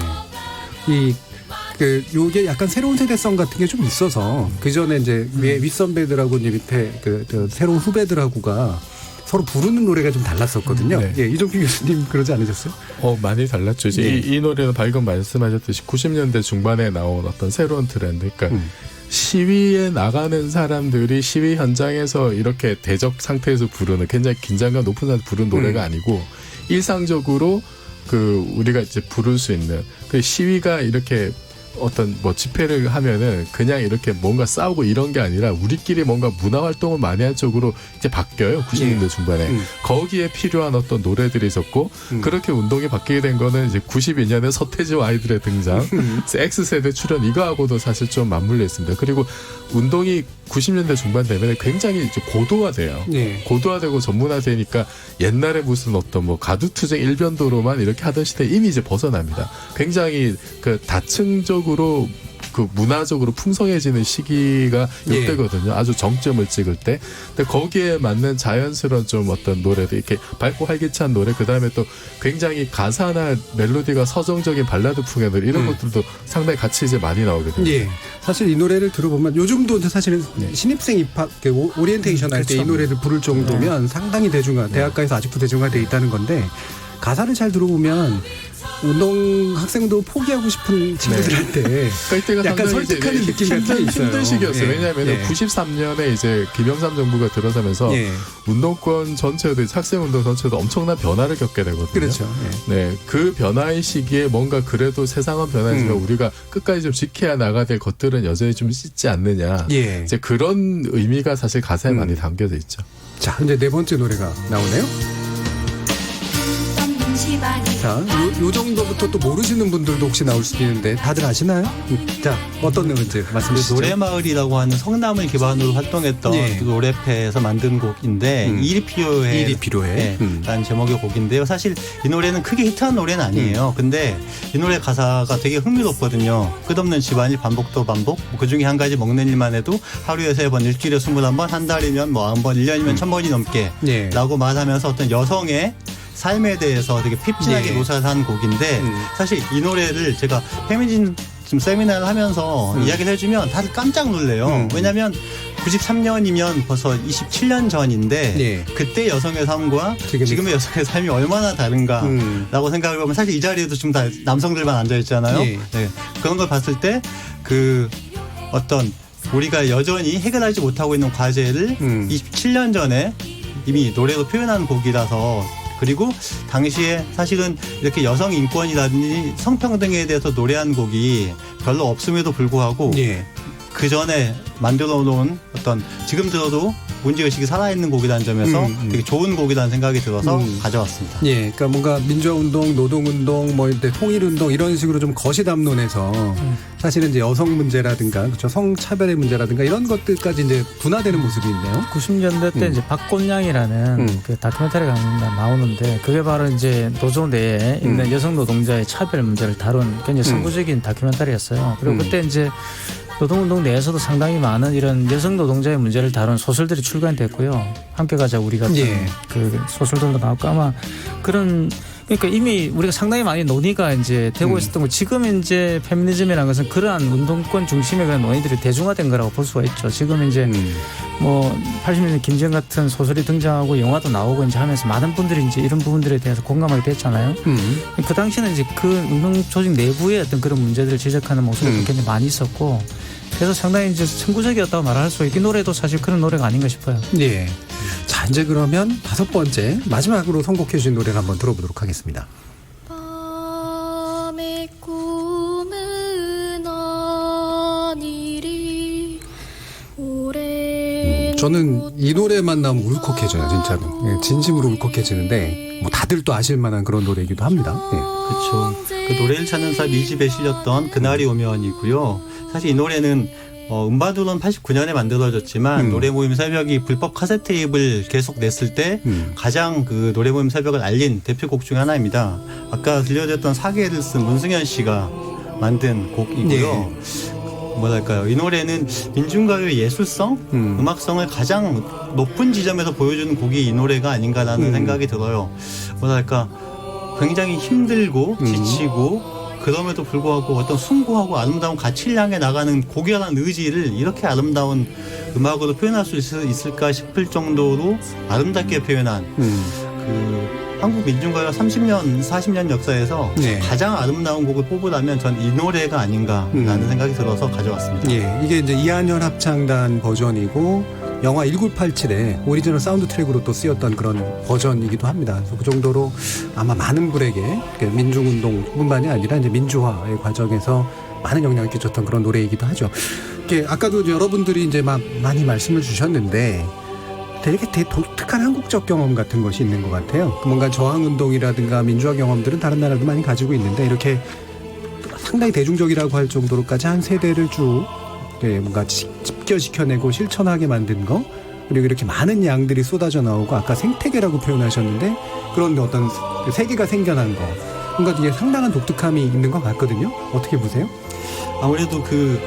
요게 약간 새로운 세대성 같은 게 좀 있어서, 그 전에 이제 윗선배들하고 이제 밑에 새로운 후배들하고가 서로 부르는 노래가 좀 달랐었거든요. 네. 예, 이종필 교수님 그러지 않으셨어요? 많이 달랐죠. 이제 이 노래는 방금 말씀하셨듯이 90년대 중반에 나온 어떤 새로운 트렌드. 그러니까 시위에 나가는 사람들이 시위 현장에서 이렇게 대적 상태에서 부르는, 굉장히 긴장감 높은 상태에서 부르는 노래가 아니고, 일상적으로 우리가 이제 부를 수 있는 시위가 이렇게 어떤 뭐 집회를 하면은 그냥 이렇게 뭔가 싸우고 이런 게 아니라 우리끼리 뭔가 문화 활동을 많이 한 쪽으로 이제 바뀌어요. 90년대 중반에. 거기에 필요한 어떤 노래들이 있었고, 그렇게 운동이 바뀌게 된 거는 이제 92년에 서태지와 아이들의 등장, X세대 출연, 이거하고도 사실 좀 맞물려 있습니다. 그리고 운동이 90년대 중반 되면 굉장히 이제 고도화돼요. 고도화되고 전문화되니까 옛날에 무슨 어떤 뭐 가두투쟁 일변도로만 이렇게 하던 시대에 이미 이제 벗어납니다. 굉장히 다층적으로 문화적으로 풍성해지는 시기가 이때거든요. 아주 정점을 찍을 때. 근데 거기에 맞는 자연스러운 좀 어떤 노래들, 이렇게 밝고 활기찬 노래, 그 다음에 또 굉장히 가사나 멜로디가 서정적인 발라드풍의 노래, 이런 것들도 상당히 같이 이제 많이 나오게 됩니다. 예. 사실 이 노래를 들어보면 요즘도 사실은 신입생 입학, 오리엔테이션 할 때 이 노래를 부를 정도면 상당히 대학가에서 아직도 대중화되어 있다는 건데, 가사를 잘 들어보면 운동 학생도 포기하고 싶은 친구들한테 그때가 약간 설득하는 느낌 같은 게 있어요. 힘든 시기였어요. 왜냐하면 93년에 이제 김영삼 정부가 들어서면서 운동권 전체도, 학생운동 전체도 엄청난 변화를 겪게 되거든요. 그렇죠. 네, 그 변화의 시기에 뭔가 그래도 세상은 변하지만 우리가 끝까지 좀 지켜야 나가야 될 것들은 여전히 좀 있지 않느냐. 이제 그런 의미가 사실 가사에 많이 담겨져 있죠. 자, 이제 네 번째 노래가 나오네요. 집안이 자, 요 정도부터 또 모르시는 분들도 혹시 나올 수도 있는데 다들 아시나요? 자, 어떤 노래인지 말씀해 주시죠. 노래마을이라고 하는 성남을 기반으로 활동했던 예. 그 노래패에서 만든 곡인데 일이 필요해. 일이 필요해. 라는 제목의 곡인데요. 사실 이 노래는 크게 히트한 노래는 아니에요. 근데 이 노래 가사가 되게 흥미롭거든요. 끝없는 집안일 반복도 반복. 그 중에 한 가지 먹는 일만 해도 하루에 3번, 일주일에 21번, 한 달이면 뭐 1번, 1년이면 1000번이 넘게 예. 라고 말하면서 어떤 여성의 삶에 대해서 되게 핍진하게 예. 묘사를 한 곡인데 사실 이 노래를 제가 페미니즘 세미나를 하면서 이야기를 해주면 다들 깜짝 놀래요. 왜냐하면 93년이면 벌써 27년 전인데 예. 그때 여성의 삶과 지금의 여성의 삶이 얼마나 다른가라고 생각을 해보면 사실 이 자리에도 지금 다 남성들만 앉아 있잖아요. 예. 네. 그런 걸 봤을 때 그 어떤 우리가 여전히 해결하지 못하고 있는 과제를 27년 전에 이미 노래로 표현한 곡이라서 그리고 당시에 사실은 이렇게 여성 인권이라든지 성평등에 대해서 노래한 곡이 별로 없음에도 불구하고 예. 그 전에 만들어 놓은 어떤 지금 들어도 문제의식이 살아있는 곡이라는 점에서 되게 좋은 곡이라는 생각이 들어서 가져왔습니다. 예, 그러니까 뭔가 민주화운동, 노동운동, 뭐 이때 통일운동 이런 식으로 좀 거시담론에서 사실은 이제 여성 문제라든가 그렇죠 성차별의 문제라든가 이런 것들까지 이제 분화되는 모습이 있네요. 90년대 때 이제 박곤양이라는 그 다큐멘터리가 나오는데 그게 바로 이제 노조 내에 있는 여성 노동자의 차별 문제를 다룬 굉장히 선구적인 다큐멘터리였어요. 그리고 그때 이제 노동운동 내에서도 상당히 많은 이런 여성 노동자의 문제를 다룬 소설들이 출간됐고요. 함께 가자 우리 같은 예. 그 소설들도 나왔고 아마 그런 그러니까 이미 우리가 상당히 많이 논의가 이제 되고 있었던 거 지금 이제 페미니즘이라는 것은 그러한 운동권 중심의 그런 논의들이 대중화된 거라고 볼 수가 있죠. 지금 이제 뭐 80년대 김지영 같은 소설이 등장하고 영화도 나오고 이제 하면서 많은 분들이 이제 이런 부분들에 대해서 공감하게 됐잖아요. 그 당시에는 이제 그 운동 조직 내부의 어떤 그런 문제들을 지적하는 모습이 굉장히 많이 있었고 그래서 상당히 이제 선구적이었다고 말할 수 있고 이 노래도 사실 그런 노래가 아닌가 싶어요. 예. 자, 이제 그러면 5번째 마지막으로 선곡해 주신 노래를 한번 들어보도록 하겠습니다. 밤의 꿈은 아니리 오래 저는 이 노래만 나오면 울컥해져요, 진짜로. 예, 진심으로 울컥해지는데 뭐 다들 또 아실 만한 그런 노래이기도 합니다. 예. 그렇죠. 그 노래를 찾는 사람 2집에 실렸던 그날이 오면이고요. 사실 이 노래는 음반으로는 89년에 만들어졌지만 노래 모임 새벽이 불법 카세트 테이프를 계속 냈을 때 가장 그 노래 모임 새벽을 알린 대표곡 중 하나입니다. 아까 들려드렸던 사계를 쓴 문승현 씨가 만든 곡이고요. 뭐랄까요. 이 노래는 민중가요의 예술성, 음악성을 가장 높은 지점에서 보여주는 곡이 이 노래가 아닌가라는 생각이 들어요. 뭐랄까 굉장히 힘들고 지치고 그럼에도 불구하고 어떤 숭고하고 아름다운 가치를 향해 나가는 고결한 의지를 이렇게 아름다운 음악으로 표현할 수 있을까 싶을 정도로 아름답게 표현한 그 한국 민중가요 30년, 40년 역사에서 가장 아름다운 곡을 뽑으라면 전 이 노래가 아닌가라는 생각이 들어서 가져왔습니다. 예, 이게 이제 이한열 합창단 버전이고 영화 1987의 오리지널 사운드 트랙으로 또 쓰였던 그런 버전이기도 합니다. 그래서 그 정도로 아마 많은 분에게 민중운동뿐만이 아니라 이제 민주화의 과정에서 많은 영향을 끼쳤던 그런 노래이기도 하죠. 이게 아까도 여러분들이 이제 많이 말씀을 주셨는데 되게 독특한 한국적 경험 같은 것이 있는 것 같아요. 뭔가 저항운동이라든가 민주화 경험들은 다른 나라도 많이 가지고 있는데 이렇게 상당히 대중적이라고 할 정도로까지 한 세대를 쭉 뭔가 집결시켜내고 실천하게 만든 거 그리고 이렇게 많은 양들이 쏟아져 나오고 아까 생태계라고 표현하셨는데 그런 어떤 세계가 생겨난 거 뭔가 이게 상당한 독특함이 있는 것 같거든요. 어떻게 보세요? 아무래도 그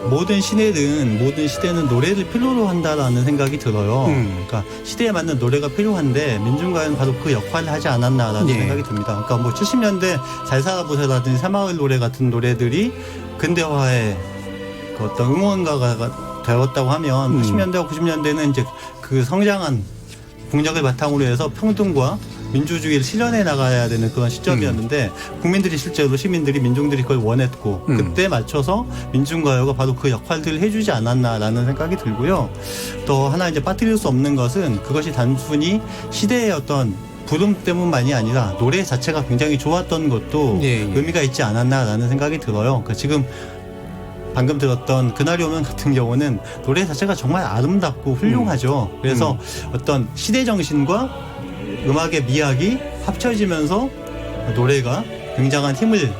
모든 시대는 노래를 필요로 한다라는 생각이 들어요. 그러니까 시대에 맞는 노래가 필요한데 민중가요는 바로 그 역할을 하지 않았나라는 생각이 듭니다. 그러니까 뭐 70년대 잘 살아보세라든지 새마을 노래 같은 노래들이 근대화의 그 어떤 응원가가 되었다고 하면 80년대와 90년대는 이제 그 성장한 국력을 바탕으로 해서 평등과 민주주의를 실현해 나가야 되는 그런 시점이었는데 국민들이 실제로 시민들이 민중들이 그걸 원했고 그때 맞춰서 민중가요가 바로 그 역할들을 해주지 않았나라는 생각이 들고요. 또 하나 이제 빠뜨릴 수 없는 것은 그것이 단순히 시대의 어떤 부름 때문만이 아니라 노래 자체가 굉장히 좋았던 것도 의미가 있지 않았나라는 생각이 들어요. 그러니까 지금 방금 들었던 그날이 오면 같은 경우는 노래 자체가 정말 아름답고 훌륭하죠. 그래서 어떤 시대 정신과 음악의 미학이 합쳐지면서 노래가 굉장한 힘을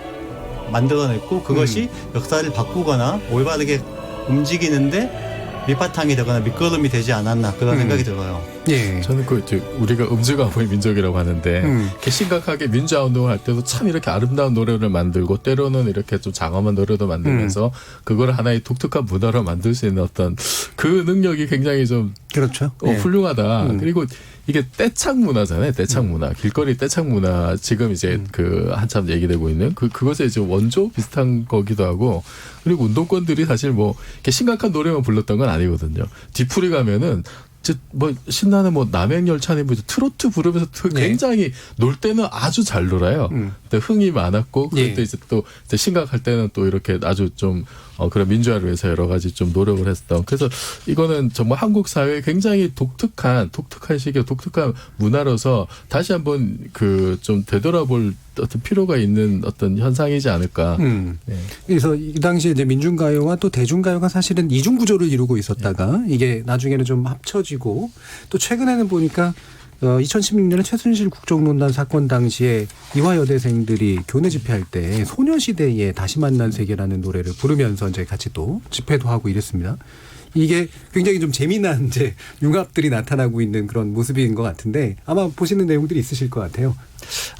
만들어냈고 그것이 역사를 바꾸거나 올바르게 움직이는데 밑바탕이 되거나 밑거름이 되지 않았나 그런 생각이 들어요. 예. 저는 우리가 음주가무의 민족이라고 하는데 이렇게 심각하게 민주화 운동을 할 때도 참 이렇게 아름다운 노래를 만들고 때로는 이렇게 좀 장엄한 노래도 만들면서 그걸 하나의 독특한 문화로 만들 수 있는 어떤 그 능력이 굉장히 좀 그렇죠. 훌륭하다. 그리고 이게 떼창 문화잖아요. 떼창 문화. 길거리 떼창 문화. 지금 이제 한참 얘기되고 있는 그것의 이제 원조 비슷한 거기도 하고 그리고 운동권들이 사실 뭐 이렇게 심각한 노래만 불렀던 건 아니거든요. 뒤풀이 가면은 뭐 신나는 뭐 남행열차니 뭐 트로트 부르면서 굉장히 놀 때는 아주 잘 놀아요. 근데 흥이 많았고 그때 이제 또 이제 심각할 때는 또 이렇게 아주 좀 그런 민주화를 위해서 여러 가지 좀 노력을 했던. 그래서 이거는 정말 한국 사회에 굉장히 독특한 시기의 독특한 문화로서 다시 한번 좀 되돌아볼 어떤 필요가 있는 어떤 현상이지 않을까. 네. 그래서 이 당시에 이제 민중가요와 또 대중가요가 사실은 이중 구조를 이루고 있었다가 이게 나중에는 좀 합쳐지고 또 최근에는 보니까 2016년에 최순실 국정농단 사건 당시에 이화여대생들이 교내 집회할 때 소녀시대의 다시 만난 세계라는 노래를 부르면서 이제 같이 또 집회도 하고 이랬습니다. 이게 굉장히 좀 재미난 이제 융합들이 나타나고 있는 그런 모습인 것 같은데 아마 보시는 내용들이 있으실 것 같아요.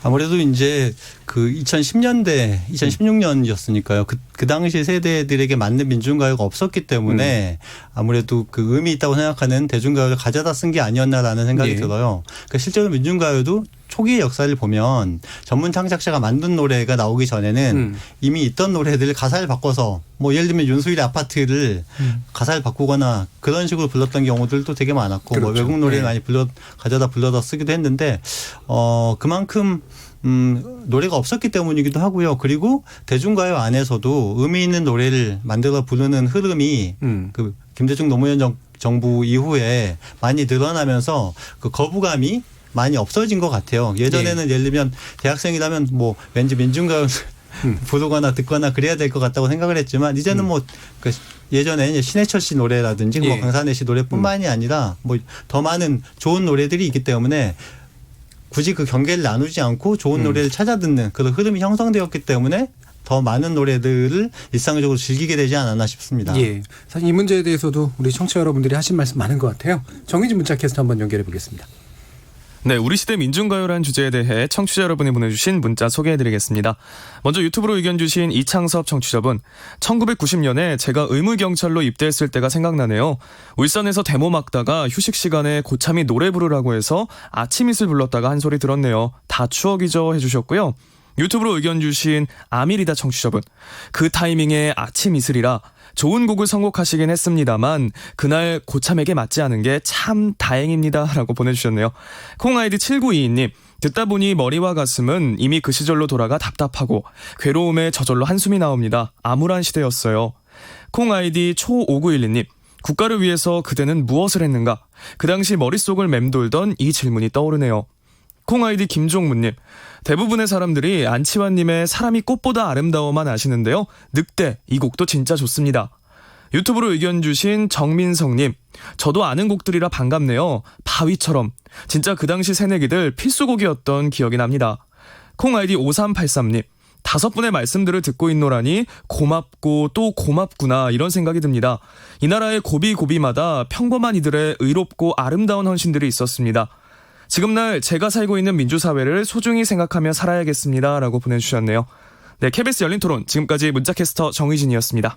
아무래도 이제 그 2010년대, 2016년이었으니까요. 그 당시 세대들에게 맞는 민중가요가 없었기 때문에 아무래도 그 의미 있다고 생각하는 대중가요를 가져다 쓴 게 아니었나라는 생각이 들어요. 그러니까 실제로 민중가요도 초기의 역사를 보면 전문 창작자가 만든 노래가 나오기 전에는 이미 있던 노래들을 가사를 바꿔서 뭐 예를 들면 윤수일의 아파트를 가사를 바꾸거나 그런 식으로 불렀던 경우들도 되게 많았고 그렇죠. 뭐 외국 노래를 많이 가져다 불러다 쓰기도 했는데 그만큼 노래가 없었기 때문이기도 하고요. 그리고 대중가요 안에서도 의미 있는 노래를 만들어 부르는 흐름이 그 김대중 노무현 정부 이후에 많이 늘어나면서 그 거부감이 많이 없어진 것 같아요. 예전에는 예를 들면 대학생이라면 뭐 왠지 민중가요 부르거나 듣거나 그래야 될 것 같다고 생각을 했지만 이제는 뭐 예전에 신해철 씨 노래라든지 뭐 강산혜 씨 노래뿐만이 아니라 뭐 더 많은 좋은 노래들이 있기 때문에 굳이 그 경계를 나누지 않고 좋은 노래를 찾아 듣는 그런 흐름이 형성되었기 때문에 더 많은 노래들을 일상적으로 즐기게 되지 않았나 싶습니다. 예. 사실 이 문제에 대해서도 우리 청취자 여러분들이 하신 말씀 많은 것 같아요. 정의진 문자 캐스터 한번 연결해 보겠습니다. 네, 우리 시대 민중가요라는 주제에 대해 청취자 여러분이 보내주신 문자 소개해드리겠습니다. 먼저 유튜브로 의견 주신 이창섭 청취자분. 1990년에 제가 의무경찰로 입대했을 때가 생각나네요. 울산에서 데모 막다가 휴식 시간에 고참이 노래 부르라고 해서 아침 이슬 불렀다가 한 소리 들었네요. 다 추억이죠 해주셨고요. 유튜브로 의견 주신 아밀이다 청취자분. 그 타이밍에 아침 이슬이라 좋은 곡을 선곡하시긴 했습니다만 그날 고참에게 맞지 않은 게 참 다행입니다 라고 보내주셨네요. 콩아이디 7922님. 듣다 보니 머리와 가슴은 이미 그 시절로 돌아가 답답하고 괴로움에 저절로 한숨이 나옵니다. 암울한 시대였어요. 콩아이디 초5912님. 국가를 위해서 그대는 무엇을 했는가? 그 당시 머릿속을 맴돌던 이 질문이 떠오르네요. 콩아이디 김종문님. 대부분의 사람들이 안치환님의 사람이 꽃보다 아름다워만 아시는데요. 늑대 이 곡도 진짜 좋습니다. 유튜브로 의견 주신 정민성님. 저도 아는 곡들이라 반갑네요. 바위처럼. 진짜 그 당시 새내기들 필수곡이었던 기억이 납니다. 콩아이디 5383님. 5분의 말씀들을 듣고 있노라니 고맙고 또 고맙구나 이런 생각이 듭니다. 이 나라의 고비고비마다 평범한 이들의 의롭고 아름다운 헌신들이 있었습니다. 지금날 제가 살고 있는 민주사회를 소중히 생각하며 살아야겠습니다 라고 보내주셨네요. 네, KBS 열린토론 지금까지 문자캐스터 정의진이었습니다.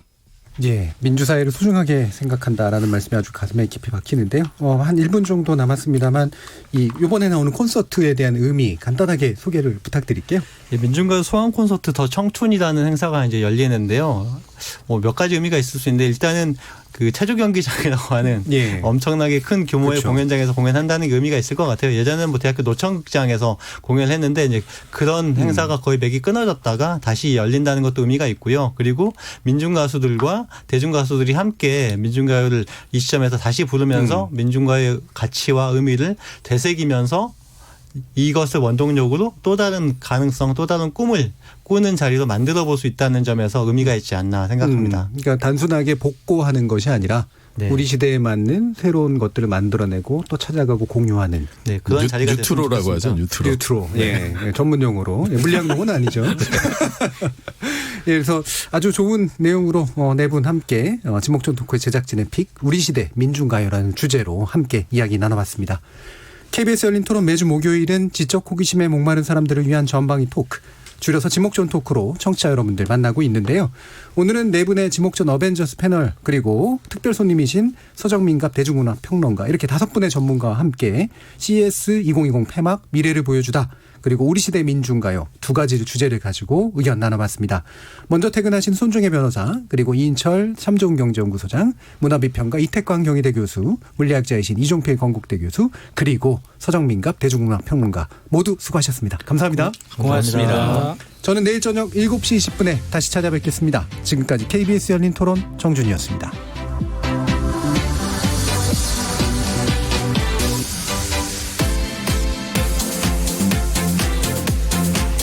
예, 민주사회를 소중하게 생각한다라는 말씀이 아주 가슴에 깊이 박히는데요. 한 1분 정도 남았습니다만 이번에 나오는 콘서트에 대한 의미 간단하게 소개를 부탁드릴게요. 예, 민중가요 소환 콘서트 더 청춘이라는 행사가 이제 열리는데요. 뭐 몇 가지 의미가 있을 수 있는데 일단은 그 체조 경기장이라고 하는 엄청나게 큰 규모의 공연장에서 공연한다는 게 의미가 있을 것 같아요. 예전에는 뭐 대학교 노천극장에서 공연을 했는데 이제 그런 행사가 거의 맥이 끊어졌다가 다시 열린다는 것도 의미가 있고요. 그리고 민중 가수들과 대중 가수들이 함께 민중가요를 이 시점에서 다시 부르면서 민중가요의 가치와 의미를 되새기면서 이것을 원동력으로 또 다른 가능성, 또 다른 꿈을 꾸는 자리로 만들어 볼 수 있다는 점에서 의미가 있지 않나 생각합니다. 그러니까 단순하게 복고하는 것이 아니라 네. 우리 시대에 맞는 새로운 것들을 만들어내고 또 찾아가고 공유하는 그런 자리가 뉴트로라고 하죠. 뉴트로. 예, 전문 용어로. 물리학 용어는 아니죠. 예, 그래서 아주 좋은 내용으로 네 분 함께 지목전 토크의 제작진의 픽 우리 시대 민중가요라는 주제로 함께 이야기 나눠봤습니다. KBS 열린 토론 매주 목요일은 지적 호기심에 목마른 사람들을 위한 전방위 토크, 줄여서 지목전 토크로 청취자 여러분들 만나고 있는데요. 오늘은 네 분의 지목전 어벤져스 패널 그리고 특별 손님이신 서정민갑 대중문화 평론가 이렇게 5분의 전문가와 함께 CES 2020 폐막 미래를 보여주다 그리고 우리 시대 민중가요 2가지 주제를 가지고 의견 나눠봤습니다. 먼저 퇴근하신 손중혜 변호사 그리고 이인철 삼종경제연구소장, 문화비평가 이태광 경희대 교수, 물리학자이신 이종필 건국대 교수 그리고 서정민갑 대중문화 평론가 모두 수고하셨습니다. 감사합니다. 고맙습니다. 저는 내일 저녁 7시 20분에 다시 찾아뵙겠습니다. 지금까지 KBS 열린 토론 정준이었습니다.